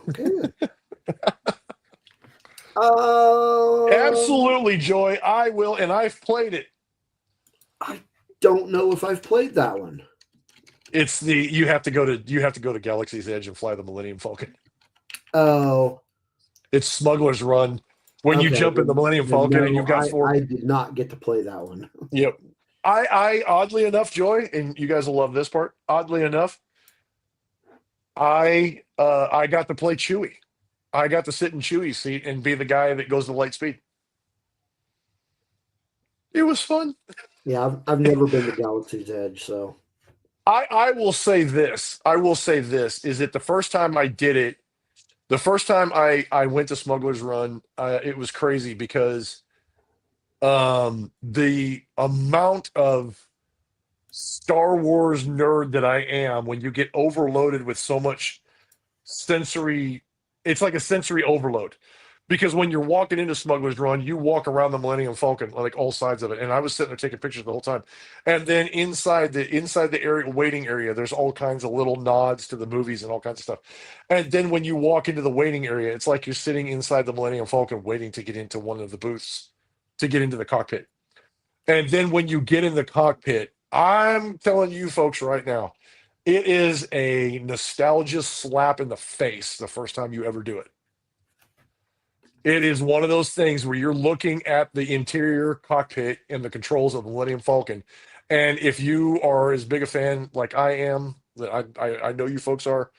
[SPEAKER 1] Okay. Um,
[SPEAKER 2] Absolutely, Joy. I will, and I've played it.
[SPEAKER 1] I don't know if I've played that one.
[SPEAKER 2] It's you have to go to Galaxy's Edge and fly the Millennium Falcon.
[SPEAKER 1] Oh,
[SPEAKER 2] It's Smuggler's Run. When you
[SPEAKER 1] okay.
[SPEAKER 2] jump in the Millennium Falcon and
[SPEAKER 1] No,
[SPEAKER 2] you've got four.
[SPEAKER 1] I did not get to play that one.
[SPEAKER 2] Yep. I oddly enough, Joy, and you guys will love this part. Oddly enough, I got to play Chewie. I got to sit in Chewie's seat and be the guy that goes to light speed. It was fun.
[SPEAKER 1] Yeah, I've never been to Galaxy's Edge, so
[SPEAKER 2] I will say this. I will say this is that the first time I did it, the first time I went to Smuggler's Run, it was crazy because the amount of Star Wars nerd that I am when you get overloaded with so much sensory, it's like a sensory overload. Because when you're walking into Smuggler's Run, you walk around the Millennium Falcon, like all sides of it. And I was sitting there taking pictures the whole time. And then inside the area waiting area, there's all kinds of little nods to the movies and all kinds of stuff. And then when you walk into the waiting area, it's like you're sitting inside the Millennium Falcon waiting to get into one of the booths to get into the cockpit. And then when you get in the cockpit, I'm telling you folks right now, it is a nostalgia slap in the face the first time you ever do it. It is one of those things where you're looking at the interior cockpit and the controls of the Millennium Falcon. And if you are as big a fan like I am, that I know you folks are,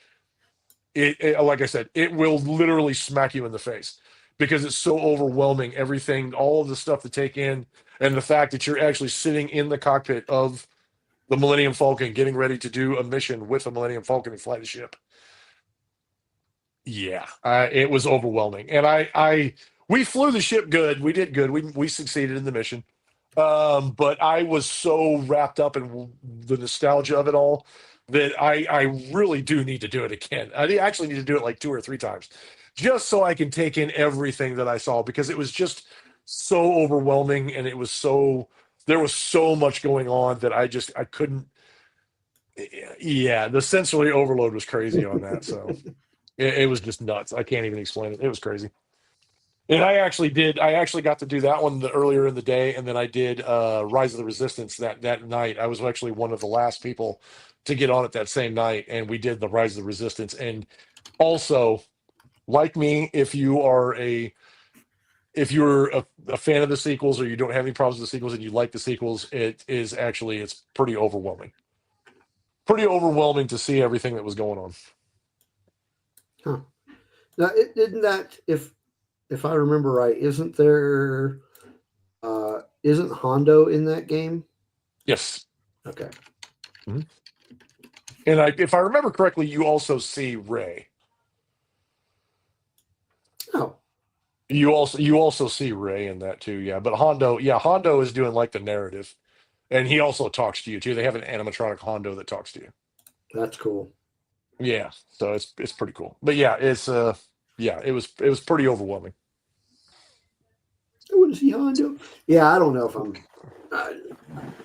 [SPEAKER 2] like I said, it will literally smack you in the face because it's so overwhelming. Everything, all of the stuff to take in, and the fact that you're actually sitting in the cockpit of the Millennium Falcon, getting ready to do a mission with the Millennium Falcon and fly the ship. Yeah, it was overwhelming, and we flew the ship good. We did good. We succeeded in the mission. But I was so wrapped up in the nostalgia of it all that I really do need to do it again. I actually need to do it like 2 or 3 times, just so I can take in everything that I saw because it was just so overwhelming, and it was so there was so much going on that I couldn't. Yeah, the sensory overload was crazy on that. So it was just nuts. I can't even explain it. It was crazy. And I actually got to do that one earlier in the day, and then I did Rise of the Resistance that night. I was actually one of the last people to get on it that same night, and we did the Rise of the Resistance. And also, like me, if you're a fan of the sequels or you don't have any problems with the sequels and you like the sequels, it's pretty overwhelming. Pretty overwhelming to see everything that was going on.
[SPEAKER 1] Huh. Now, isn't that if I remember right? Isn't Hondo in that game?
[SPEAKER 2] Yes.
[SPEAKER 1] Okay.
[SPEAKER 2] Mhm. And if I remember correctly, you also see Ray.
[SPEAKER 1] Oh,
[SPEAKER 2] You also see Ray in that too, yeah. But Hondo is doing like the narrative, and he also talks to you too. They have an animatronic Hondo that talks to you.
[SPEAKER 1] that's cool.
[SPEAKER 2] Yeah, so it's pretty cool. But yeah, it was pretty overwhelming.
[SPEAKER 1] I want to see Hondo. Yeah, I don't know if I'm. Uh,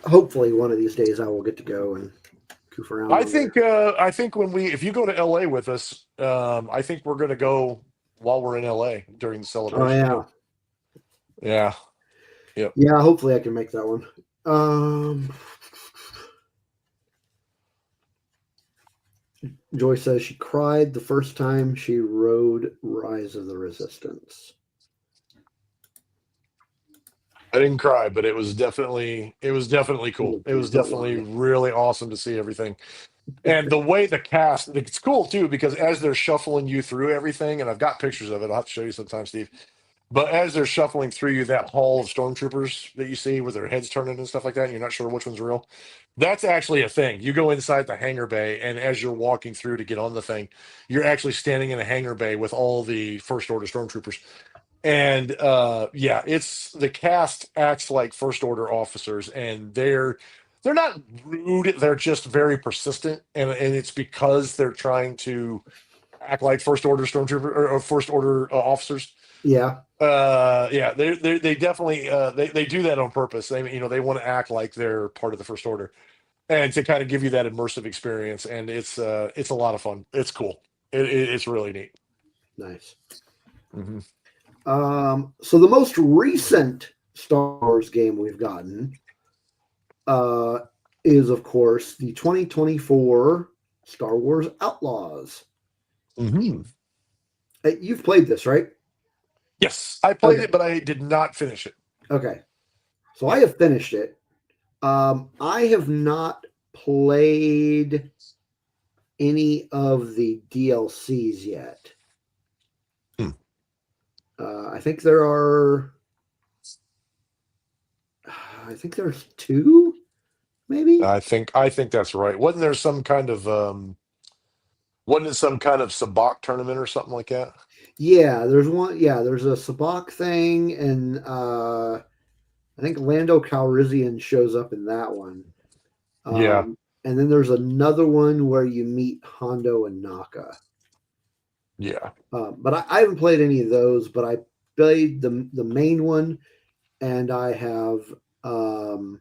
[SPEAKER 1] Hopefully, one of these days I will get to go and goof around on there.
[SPEAKER 2] I think if you go to LA with us, I think we're gonna go while we're in LA during the
[SPEAKER 1] Oh
[SPEAKER 2] celebration
[SPEAKER 1] yeah,
[SPEAKER 2] too. Yeah, yep.
[SPEAKER 1] yeah. Hopefully, I can make that one. Joy says she cried the first time she rode Rise of the Resistance.
[SPEAKER 2] I didn't cry, but it was definitely
[SPEAKER 1] It
[SPEAKER 2] cool.
[SPEAKER 1] was
[SPEAKER 2] It was definitely
[SPEAKER 1] definitely
[SPEAKER 2] really awesome to see everything. And the way the cast, it's cool too, because as they're shuffling you through everything, and I've got pictures of it, I'll have to show you sometime, Steve. But as they're shuffling through you, that hall of stormtroopers that you see with their heads turning and stuff like that, and you're not sure which one's real, that's actually a thing. You go inside the hangar bay, and as you're walking through to get on the thing, you're actually standing in a hangar bay with all the First Order stormtroopers. And yeah, it's the cast acts like first order officers, and they're not rude, they're just very persistent, and it's because they're trying to act like first order stormtrooper or first order officers.
[SPEAKER 1] yeah,
[SPEAKER 2] Yeah, they definitely they do that on purpose. They want to act like they're part of the first order, and to kind of give you that immersive experience. And it's a lot of fun. It's cool. It's really neat.
[SPEAKER 1] nice.
[SPEAKER 2] Hmm.
[SPEAKER 1] So the most recent Star Wars game we've gotten uh, is, of course, the 2024 Star Wars Outlaws.
[SPEAKER 2] Hmm.
[SPEAKER 1] You've played this, right?
[SPEAKER 2] Yes, I played
[SPEAKER 1] Okay.
[SPEAKER 2] it, but I did not finish it.
[SPEAKER 1] Okay. So I have finished it. I have not played any of the DLCs yet.
[SPEAKER 2] Hmm.
[SPEAKER 1] I think there are. I think there's two, maybe.
[SPEAKER 2] I think that's right. Wasn't it some kind of sabacc tournament or something like that?
[SPEAKER 1] Yeah, there's one. Yeah, there's a Sabak thing, and I think Lando Calrissian shows up in that one.
[SPEAKER 2] Yeah,
[SPEAKER 1] And then there's another one where you meet Hondo and Naka.
[SPEAKER 2] yeah,
[SPEAKER 1] But I haven't played any of those. But I played the main one, and um,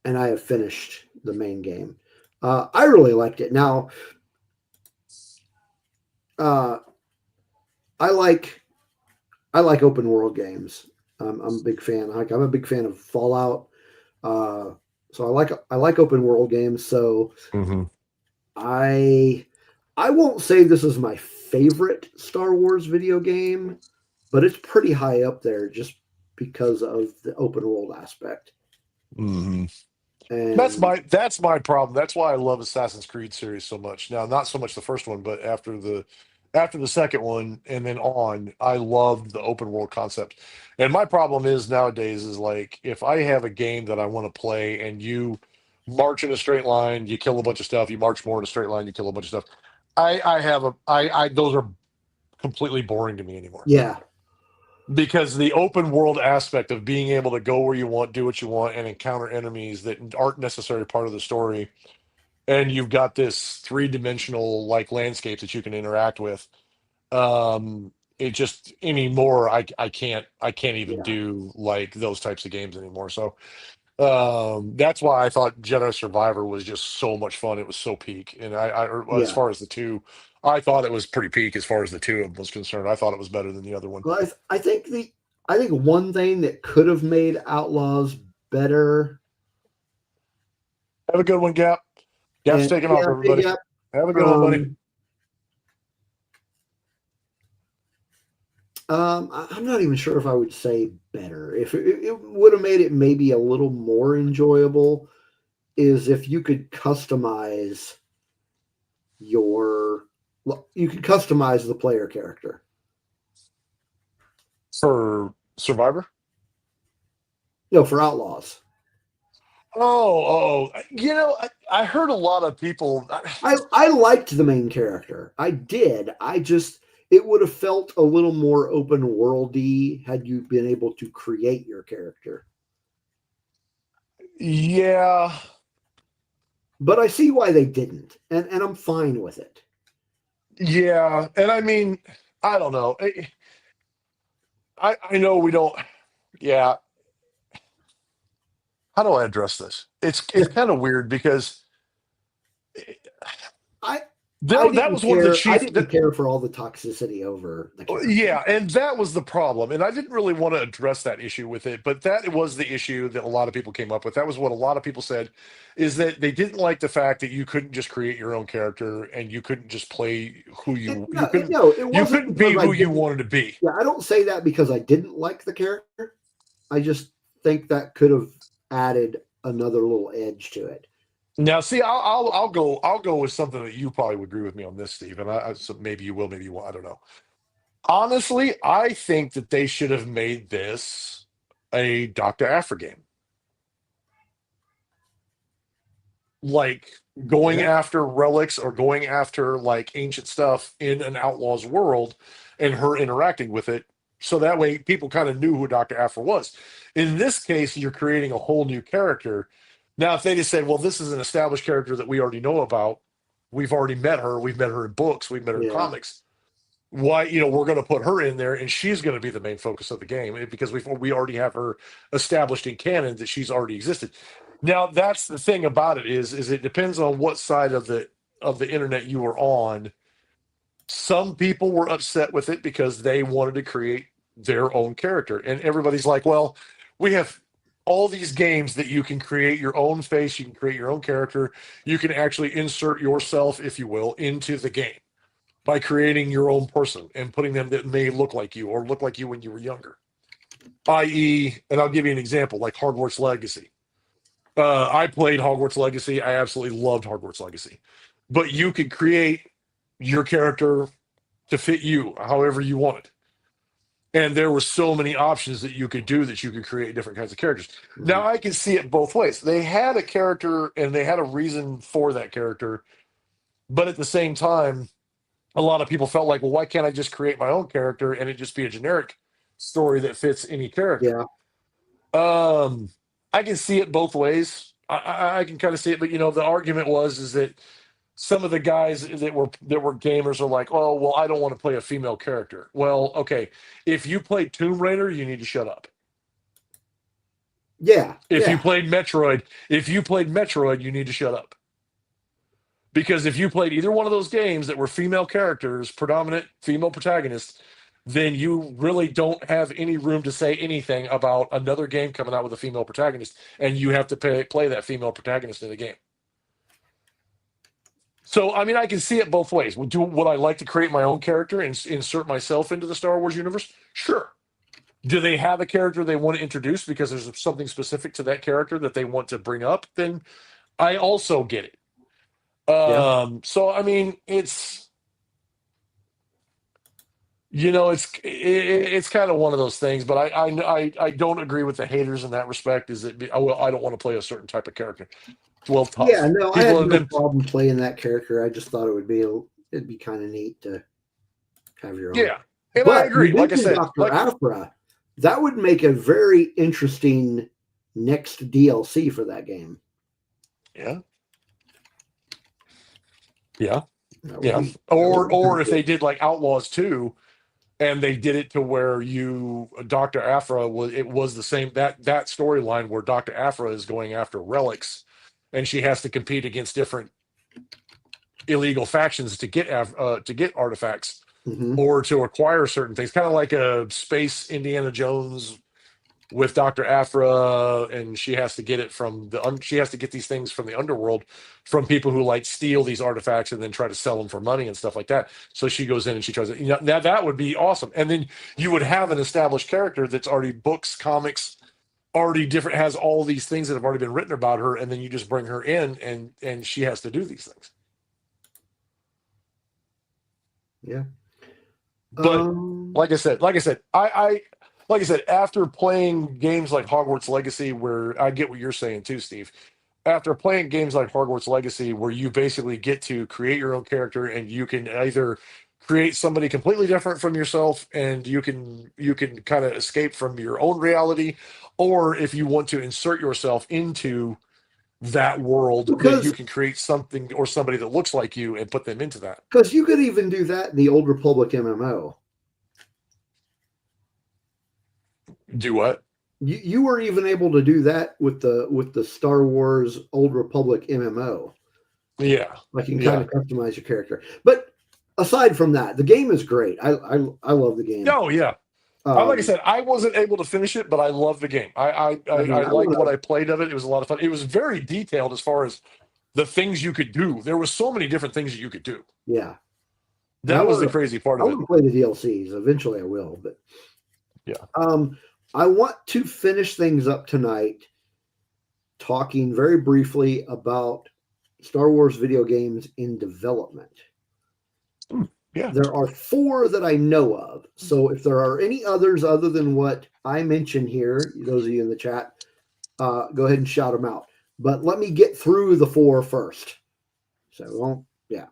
[SPEAKER 1] I have finished the main game. I really liked it. Now, uh, I like I like open world games. I'm a big fan. I'm a big fan of Fallout. Uh, so I like open world games. So
[SPEAKER 2] Hmm.
[SPEAKER 1] I I won't say this is my favorite Star Wars video game, but it's pretty high up there just because of the open world aspect.
[SPEAKER 2] Hmm.
[SPEAKER 1] And
[SPEAKER 2] That's my problem. That's why I love Assassin's Creed series so much. Now, not so much the first one, but after the second one and then on, I loved the open world concept. And my problem is nowadays is like if I have a game that I want to play and you march in a straight line, you kill a bunch of stuff, you march more in a straight line, you kill a bunch of stuff. I have a I those are completely boring to me anymore.
[SPEAKER 1] yeah,
[SPEAKER 2] Because the open world aspect of being able to go where you want, do what you want, and encounter enemies that aren't necessarily part of the story, and you've got this three-dimensional like landscape that you can interact with. It just anymore, I can't even
[SPEAKER 1] yeah,
[SPEAKER 2] do like those types of games anymore. So that's why I thought Jedi Survivor was just so much fun. It was so peak, and or as
[SPEAKER 1] yeah.
[SPEAKER 2] far as the two, I thought it was pretty peak as far as the two of them was concerned. I thought it was better than the other one.
[SPEAKER 1] Well, I think one thing that could have made Outlaws better,
[SPEAKER 2] Have a good one, Gap. Gap's
[SPEAKER 1] and
[SPEAKER 2] taking off,
[SPEAKER 1] yeah, big
[SPEAKER 2] everybody.
[SPEAKER 1] up.
[SPEAKER 2] Have a good one, buddy.
[SPEAKER 1] Um, I'm not even sure if I would say better. If it would have made it maybe a little more enjoyable, is if your you could customize the player character.
[SPEAKER 2] For Survivor.
[SPEAKER 1] No, for Outlaws.
[SPEAKER 2] I heard a lot of people.
[SPEAKER 1] I liked the main character. I did. I just it would have felt a little more open worldy had you been able to create your character.
[SPEAKER 2] Yeah,
[SPEAKER 1] But I see why they didn't, and I'm fine with it.
[SPEAKER 2] yeah, and I mean, I don't know. I know we don't. Yeah, how do I address this? It's kind of weird because
[SPEAKER 1] I I
[SPEAKER 2] there that
[SPEAKER 1] didn't
[SPEAKER 2] was one of the
[SPEAKER 1] care. I
[SPEAKER 2] chief.
[SPEAKER 1] didn't care for all the toxicity over the character.
[SPEAKER 2] Yeah, and that was the problem. And I didn't really want to address that issue with it, but that was the issue that a lot of people came up with. That was what a lot of people said is that they didn't like the fact that you couldn't just create your own character and you couldn't just play who
[SPEAKER 1] No, it
[SPEAKER 2] you
[SPEAKER 1] wasn't
[SPEAKER 2] couldn't be
[SPEAKER 1] because I
[SPEAKER 2] who you
[SPEAKER 1] didn't.
[SPEAKER 2] wanted to be.
[SPEAKER 1] Yeah, I don't say that because I didn't like the character. I just think that could have added another little edge to it.
[SPEAKER 2] Now, see, I'll go with something that you probably would agree with me on this, Steve. And so maybe you will, maybe you won't. I don't know. Honestly, I think that they should have made this a Dr. Aphra game. Like going
[SPEAKER 1] Yeah,
[SPEAKER 2] after relics or going after like ancient stuff in an outlaw's world and her interacting with it. So that way people kind of knew who Dr. Aphra was. In this case, you're creating a whole new character. Now, if they just said, well, this is an established character that we already know about, we've already met her, we've met her in books, we've met her in
[SPEAKER 1] yeah,
[SPEAKER 2] comics. Why, we're going to put her in there and she's going to be the main focus of the game because we already have her established in canon that she's already existed. Now that's the thing about it is it depends on what side of the internet you were on. Some people were upset with it because they wanted to create their own character, and everybody's like, well, we have all these games that you can create your own face, you can create your own character, you can actually insert yourself, if you will, into the game by creating your own person and putting them that may look like you or look like you when you were younger. I.e., and I'll give you an example, like Hogwarts Legacy. I played Hogwarts Legacy. I absolutely loved Hogwarts Legacy. But you could create your character to fit you however you wanted. And there were so many options that you could do that you could create different kinds of characters.
[SPEAKER 1] mhm.
[SPEAKER 2] Now I can see it both ways. They had a character and they had a reason for that character, but at the same time, a lot of people felt like, well, why can't I just create my own character and it just be a generic story that fits any character?
[SPEAKER 1] Yeah,
[SPEAKER 2] Um, I can see it both ways. I can kind of see it, but the argument was is that some of the guys that were gamers are like, oh, well, I don't want to play a female character. Well, okay, if you played Tomb Raider, you need to shut up.
[SPEAKER 1] yeah,
[SPEAKER 2] If you
[SPEAKER 1] yeah,
[SPEAKER 2] played Metroid, you need to shut up. Because if you played either one of those games that were female characters, predominant female protagonists, then you really don't have any room to say anything about another game coming out with a female protagonist, and you have to play that female protagonist in the game. So, I mean, I can see it both ways. Would I like to create my own character and insert myself into the Star Wars universe? Sure. Do they have a character they want to introduce because there's something specific to that character that they want to bring up? Then I also get it.
[SPEAKER 1] Yeah.
[SPEAKER 2] So I mean, it's kind of one of those things. But I don't agree with the haters in that respect. Is that I don't want to play a certain type of character. Well,
[SPEAKER 1] Yeah,
[SPEAKER 2] tough.
[SPEAKER 1] no, I
[SPEAKER 2] People
[SPEAKER 1] had
[SPEAKER 2] have
[SPEAKER 1] no
[SPEAKER 2] been,
[SPEAKER 1] problem playing that character. I just thought it'd be kind of neat to have your own.
[SPEAKER 2] yeah, and I
[SPEAKER 1] But you
[SPEAKER 2] agree. Like I
[SPEAKER 1] mentioned
[SPEAKER 2] said,
[SPEAKER 1] Dr. Afra. That would make a very interesting next DLC for that game.
[SPEAKER 2] yeah, yeah,
[SPEAKER 1] That would
[SPEAKER 2] yeah.
[SPEAKER 1] be
[SPEAKER 2] Or
[SPEAKER 1] kinda
[SPEAKER 2] if they
[SPEAKER 1] cool.
[SPEAKER 2] did like Outlaws 2, and they did it to where you Dr. Afra was the same that storyline where Dr. Afra is going after relics, and she has to compete against different illegal factions to get artifacts
[SPEAKER 1] Hmm.
[SPEAKER 2] or to acquire certain things, kind of like a space Indiana Jones with Dr. Afra, and she has to get it from she has to get these things from the underworld from people who like steal these artifacts and then try to sell them for money and stuff like that. So she goes in and she tries to, now that would be awesome. And then you would have an established character that's already books, comics, already different, has all these things that have already been written about her, and then you just bring her in and she has to do these things.
[SPEAKER 1] Yeah.
[SPEAKER 2] But
[SPEAKER 1] Um,
[SPEAKER 2] like I said, after playing games like Hogwarts Legacy, where I get what you're saying too, Steve. After playing games like Hogwarts Legacy, where you basically get to create your own character and you can either create somebody completely different from yourself and you can kind of escape from your own reality, or if you want to insert yourself into that world, then you
[SPEAKER 1] because
[SPEAKER 2] can create something or somebody that looks like you and put them into that.
[SPEAKER 1] you could even do that in the Old Republic MMO.
[SPEAKER 2] Do what?
[SPEAKER 1] You were even able to do that with the Star Wars Old Republic MMO.
[SPEAKER 2] Yeah.
[SPEAKER 1] Like you can kind
[SPEAKER 2] Yeah.
[SPEAKER 1] of customize your character. But aside from that, the game is great. I love the game.
[SPEAKER 2] Oh yeah. Like I
[SPEAKER 1] Um,
[SPEAKER 2] said, I wasn't able to finish it, but I love the game.
[SPEAKER 1] I mean,
[SPEAKER 2] I
[SPEAKER 1] I
[SPEAKER 2] liked what
[SPEAKER 1] love
[SPEAKER 2] I played of it. It was a lot of fun. It was very detailed as far as the things you could do. There was so many different things that you could do.
[SPEAKER 1] yeah. And
[SPEAKER 2] That was the crazy part
[SPEAKER 1] I
[SPEAKER 2] of it.
[SPEAKER 1] want to play the DLCs. Eventually, I will. But
[SPEAKER 2] Yeah.
[SPEAKER 1] um, I want to finish things up tonight, talking very briefly about Star Wars video games in development.
[SPEAKER 2] Yeah.
[SPEAKER 1] There are four that I know of. So if there are any others other than what I mentioned here, those of you in the chat, go ahead and shout them out. But let me get through the four first. So, well, yeah.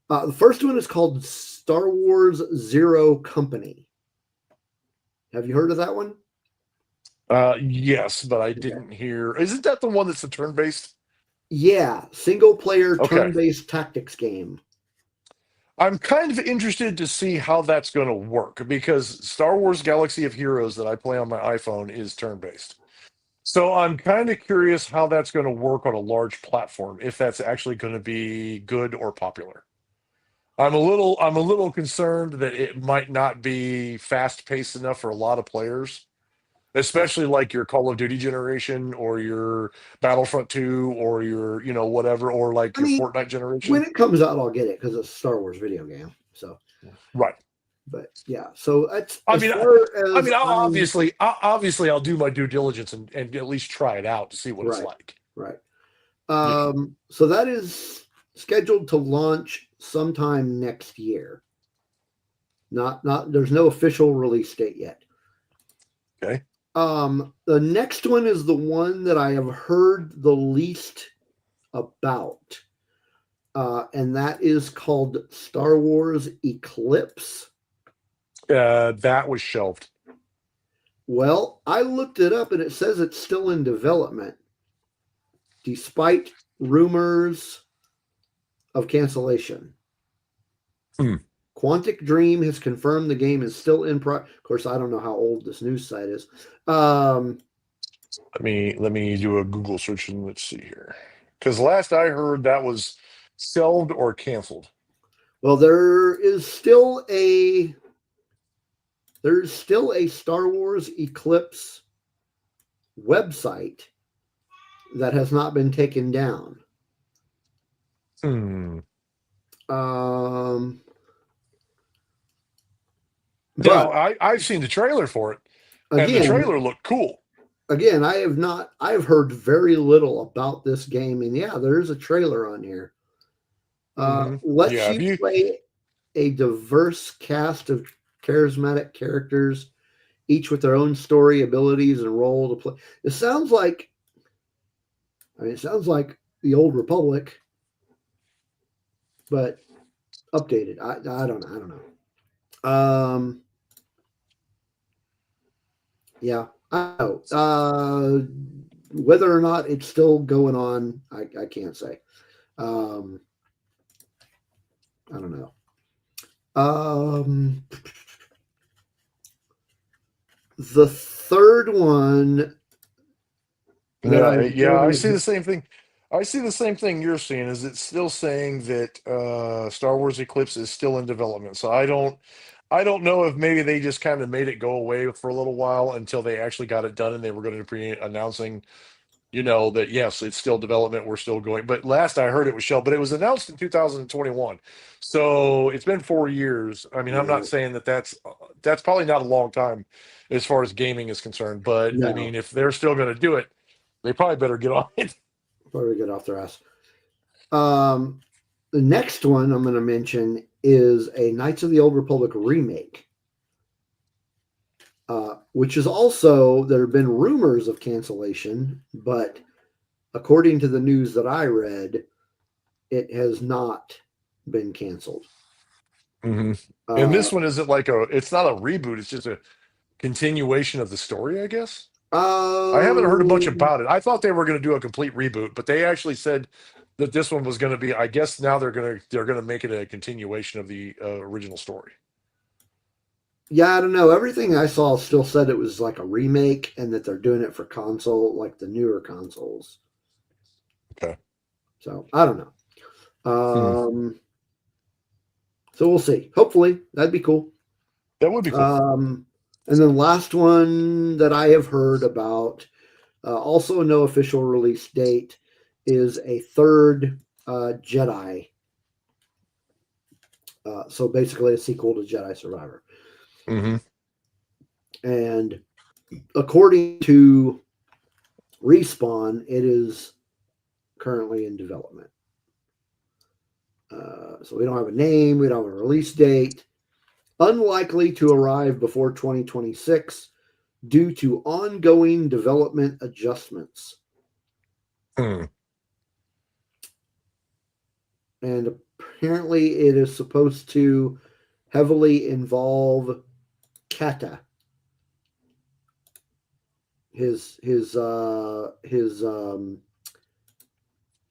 [SPEAKER 1] The first one is called Star Wars Zero Company. Have you heard of that one?
[SPEAKER 2] Yes, but I
[SPEAKER 1] Okay.
[SPEAKER 2] didn't hear. Isn't that the one that's the turn based?
[SPEAKER 1] Yeah, single player
[SPEAKER 2] Okay.
[SPEAKER 1] turn based tactics game.
[SPEAKER 2] I'm kind of interested to see how that's going to work because Star Wars Galaxy of Heroes that I play on my iPhone is turn based. So I'm kind of curious how that's going to work on a large platform, if that's actually going to be good or popular. I'm a little concerned that it might not be fast paced enough for a lot of players,
[SPEAKER 1] Yeah.
[SPEAKER 2] especially like your Call of Duty generation or your Battlefront 2 or your, whatever, or like
[SPEAKER 1] I
[SPEAKER 2] your
[SPEAKER 1] mean,
[SPEAKER 2] Fortnite
[SPEAKER 1] when
[SPEAKER 2] generation.
[SPEAKER 1] it comes out, I'll get it because it's a Star Wars video game. So,
[SPEAKER 2] Right.
[SPEAKER 1] but yeah, so that's
[SPEAKER 2] I
[SPEAKER 1] as
[SPEAKER 2] mean,
[SPEAKER 1] far as I'm
[SPEAKER 2] obviously I'll do my due diligence and at least try it out to see what it's
[SPEAKER 1] right,
[SPEAKER 2] like.
[SPEAKER 1] right.
[SPEAKER 2] Yeah.
[SPEAKER 1] So that is scheduled to launch sometime next year. Not there's no official release date yet.
[SPEAKER 2] Okay.
[SPEAKER 1] The next one is the one that I have heard the least about, and that is called Star Wars Eclipse.
[SPEAKER 2] That was shelved.
[SPEAKER 1] Well, I looked it up and it says it's still in development, despite rumors of cancellation.
[SPEAKER 2] Hmm.
[SPEAKER 1] Quantic Dream has confirmed the game is still in Of course, I don't know how old this news site is. Um,
[SPEAKER 2] Let me do a Google search and let's see here. Because last I heard that was shelved or canceled.
[SPEAKER 1] well, there is still a there's still a Star Wars Eclipse website that has not been taken down.
[SPEAKER 2] Hmm.
[SPEAKER 1] Um,
[SPEAKER 2] Now,
[SPEAKER 1] but
[SPEAKER 2] I've seen the trailer for it, and the
[SPEAKER 1] again,
[SPEAKER 2] trailer looked cool.
[SPEAKER 1] I have not. I have heard very little about this game, and yeah, there is a trailer on here. Lets
[SPEAKER 2] Yeah, if
[SPEAKER 1] you
[SPEAKER 2] you
[SPEAKER 1] play a diverse cast of charismatic characters, each with their own story, abilities, and role to play. It sounds like, it sounds like the old Republic, but updated. I don't know. I don't know. Yeah, I know. Whether or not it's still going on, I can't say. Um, I don't know. Um, the third one that I
[SPEAKER 2] Yeah,
[SPEAKER 1] have
[SPEAKER 2] yeah, I see
[SPEAKER 1] heard,
[SPEAKER 2] the same thing. I see the same thing you're seeing. Is it's still saying that Star Wars Eclipse is still in development. So I don't know if maybe they just kind of made it go away for a little while until they actually got it done and they were going to be announcing, that yes, it's still development. We're still going. But last I heard it was shelved, but it was announced in 2021. So it's been 4 years. I mean, I'm not
[SPEAKER 1] yeah,
[SPEAKER 2] saying that that's probably not a long time as far as gaming is concerned. But I
[SPEAKER 1] no,
[SPEAKER 2] mean, if they're still going to do it, they probably better get on it.
[SPEAKER 1] before we get off their ass. Um, the next one I'm going to mention is a Knights of the Old Republic remake, which is also, there have been rumors of cancellation, but according to the news that I read, it has not been canceled.
[SPEAKER 2] hmm And
[SPEAKER 1] Uh,
[SPEAKER 2] this one isn't like it's not a reboot. It's just a continuation of the story, I guess. I haven't heard much
[SPEAKER 1] um,
[SPEAKER 2] about it. I thought they were going to do a complete reboot, but they actually said that this one was going to be. I guess now they're going to make it a continuation of the original story.
[SPEAKER 1] yeah, I don't know. Everything I saw still said it was like a remake and that they're doing it for console, like the newer consoles.
[SPEAKER 2] Okay.
[SPEAKER 1] So I don't know.
[SPEAKER 2] Hmm.
[SPEAKER 1] So we'll see. Hopefully, that'd be cool.
[SPEAKER 2] That would be cool.
[SPEAKER 1] Um, and then last one that I have heard about, also no official release date, is a third Jedi. So basically, a sequel to Jedi Survivor.
[SPEAKER 2] Hmm
[SPEAKER 1] And according to Respawn, it is currently in development. So we don't have a name, we don't have a release date. Unlikely to arrive before 2026 due to ongoing development adjustments.
[SPEAKER 2] Hmm.
[SPEAKER 1] And apparently, it is supposed to heavily involve Kata, his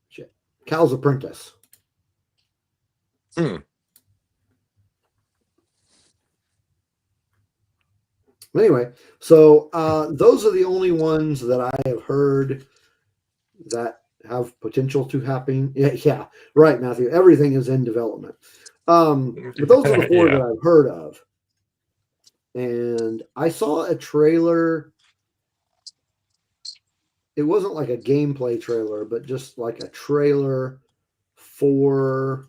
[SPEAKER 1] shit, Cal's apprentice.
[SPEAKER 2] Hmm.
[SPEAKER 1] Anyway, so those are the only ones that I have heard that have potential to happen. Yeah, yeah, right, Matthew. Everything is in development. But those are the four that
[SPEAKER 2] Yeah.
[SPEAKER 1] I've heard of. And I saw a trailer. It wasn't like a gameplay trailer, but just like a trailer for,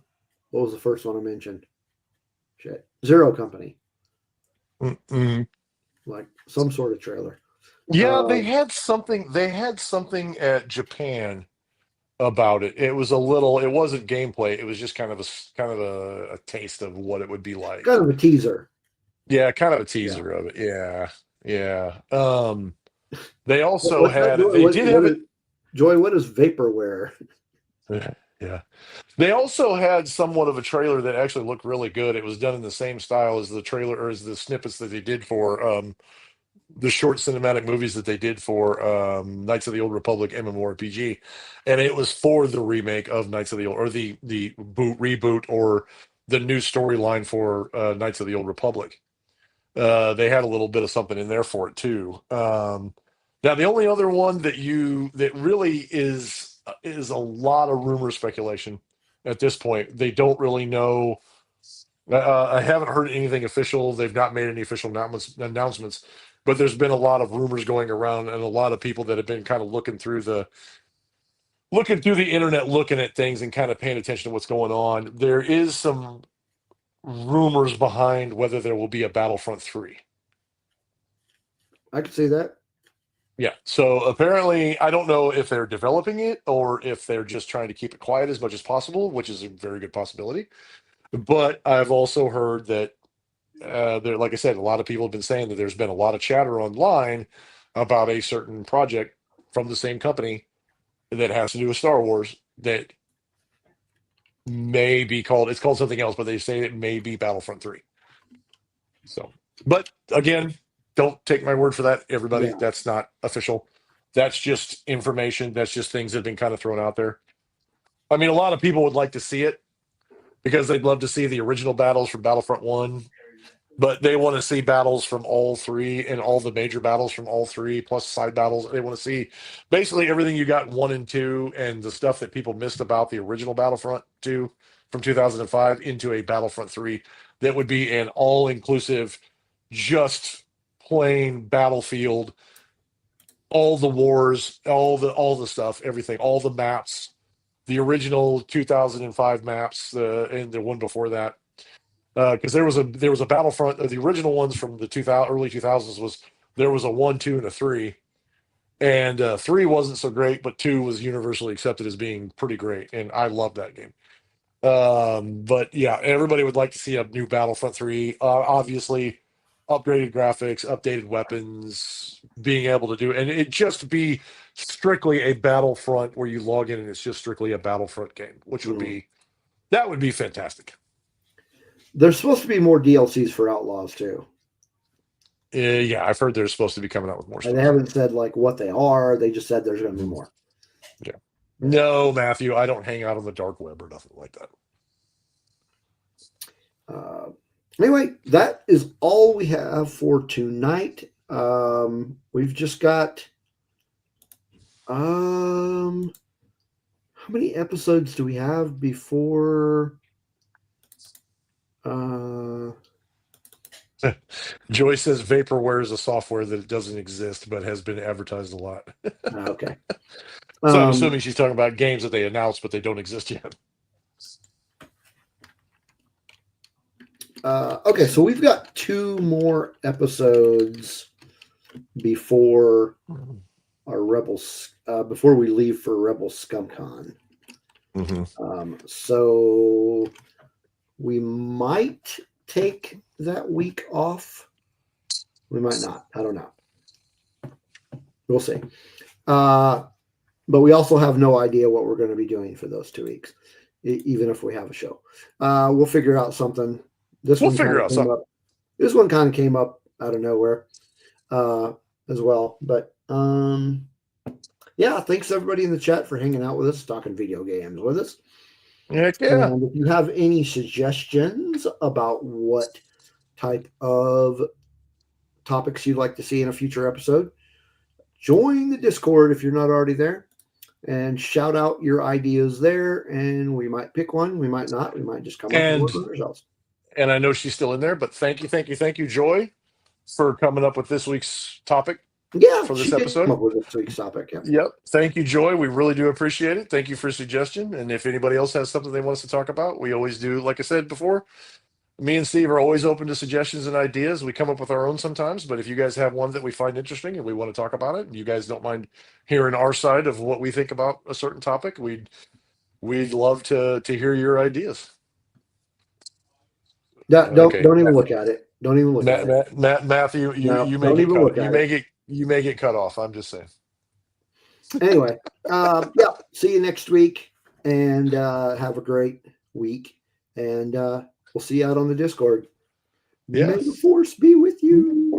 [SPEAKER 1] what was the first one I mentioned? Shit. Zero Company.
[SPEAKER 2] Mm-mm.
[SPEAKER 1] Like some sort of trailer.
[SPEAKER 2] Yeah,
[SPEAKER 1] Uh,
[SPEAKER 2] they had something. They had something at Japan about it. It was a little. It wasn't gameplay. It was just kind of a taste of what it would be
[SPEAKER 1] kind
[SPEAKER 2] like.
[SPEAKER 1] of a teaser.
[SPEAKER 2] Yeah, kind of a
[SPEAKER 1] Yeah.
[SPEAKER 2] teaser of it. Yeah, yeah. They
[SPEAKER 1] What,
[SPEAKER 2] also
[SPEAKER 1] what's that,
[SPEAKER 2] had.
[SPEAKER 1] Joy?
[SPEAKER 2] They did have
[SPEAKER 1] What
[SPEAKER 2] it.
[SPEAKER 1] is, Joy, what is vaporware?
[SPEAKER 2] Yeah. They also had somewhat of a trailer that actually looked really good. It was done in the same style as the trailer or as the snippets that they did for the short cinematic movies that they did for Knights of the Old Republic MMORPG, and it was for the remake of Knights of the Old or the reboot or the new storyline for Knights of the Old Republic. They had a little bit of something in there for it too. Now, the only other one that really is a lot of rumor speculation at this point. They don't really know. I haven't heard anything official. They've not made any official announcements, but there's been a lot of rumors going around, and a lot of people that have been kind of looking through the internet, looking at things, and kind of paying attention to what's going on. There is some rumors behind whether there will be a Battlefront 3.
[SPEAKER 1] I could see that.
[SPEAKER 2] Yeah. So apparently, I don't know if they're developing it or if they're just trying to keep it quiet as much as possible, which is a very good possibility. But I've also heard that there, like I said, a lot of people have been saying that there's been a lot of chatter online about a certain project from the same company that has to do with Star Wars that may be called, it's called something else, but they say it may be Battlefront 3. So, but again, don't take my word for that, everybody.
[SPEAKER 1] Yeah.
[SPEAKER 2] That's not official. That's just information. That's just things that have been kind of thrown out there. I mean, a lot of people would like to see it because they'd love to see the original battles from Battlefront 1, but they want to see battles from all three and all the major battles from all three, plus side battles. They want to see basically everything you got in 1 and 2 and the stuff that people missed about the original Battlefront 2 from 2005 into a Battlefront 3 that would be an all inclusive, just plain battlefield, all the wars, all the stuff, everything, all the maps, the original 2005 maps, and the one before that. Because there was a Battlefront. The original ones from the early 2000s was there was a 1, 2, and a 3, and 3 wasn't so great, but 2 was universally accepted as being pretty great, and I love that game. But yeah, everybody would like to see a new Battlefront 3. Obviously, upgraded graphics, updated weapons, being able to do, and it just be strictly a Battlefront where you log in and it's just strictly a Battlefront game, which would be that would be fantastic.
[SPEAKER 1] There's supposed to be more DLCs for Outlaws too.
[SPEAKER 2] Yeah, I've heard they're supposed to be coming out with more stuff.
[SPEAKER 1] And they haven't said like what they are. They just said there's going to be more.
[SPEAKER 2] Yeah. No, Matthew, I don't hang out on the dark web or nothing like that.
[SPEAKER 1] Anyway, that is all we have for tonight. We've just got how many episodes do we have before
[SPEAKER 2] Joy says vaporware is a software that doesn't exist but has been advertised a lot.
[SPEAKER 1] Okay.
[SPEAKER 2] So I'm assuming she's talking about games that they announced but they don't exist yet.
[SPEAKER 1] Okay, so we've got 2 more episodes before our Rebels, before we leave for Rebel ScumCon. So we might take that week off. We might not. I don't know. We'll see. But we also have no idea what we're going to be doing for those 2 weeks, even if we have a show. We'll figure out something. This one kind of came up out of nowhere as well. But yeah, thanks everybody in the chat for hanging out with us, talking video games with us.
[SPEAKER 2] Heck yeah.
[SPEAKER 1] And if you have any suggestions about what type of topics you'd like to see in a future episode, join the Discord if you're not already there and shout out your ideas there. And we might pick one. We might not. We might just come up and work on ourselves.
[SPEAKER 2] And I know she's still in there, but thank you, Joy, for coming up with this week's topic.
[SPEAKER 1] Yeah,
[SPEAKER 2] for this episode.
[SPEAKER 1] Come up with this week's topic. Yeah.
[SPEAKER 2] Yep. Thank you, Joy. We really do appreciate it. Thank you for suggestion. And if anybody else has something they want us to talk about, we always do. Like I said before, me and Steve are always open to suggestions and ideas. We come up with our own sometimes, but if you guys have one that we find interesting and we want to talk about it, and you guys don't mind hearing our side of what we think about a certain topic, we'd love to hear your ideas.
[SPEAKER 1] Don't even look at it. Don't even look at it.
[SPEAKER 2] Matthew, you may get cut off. I'm just saying.
[SPEAKER 1] Anyway, yeah. See you next week, and have a great week. And we'll see you out on the Discord.
[SPEAKER 2] Yeah.
[SPEAKER 1] May the force be with you.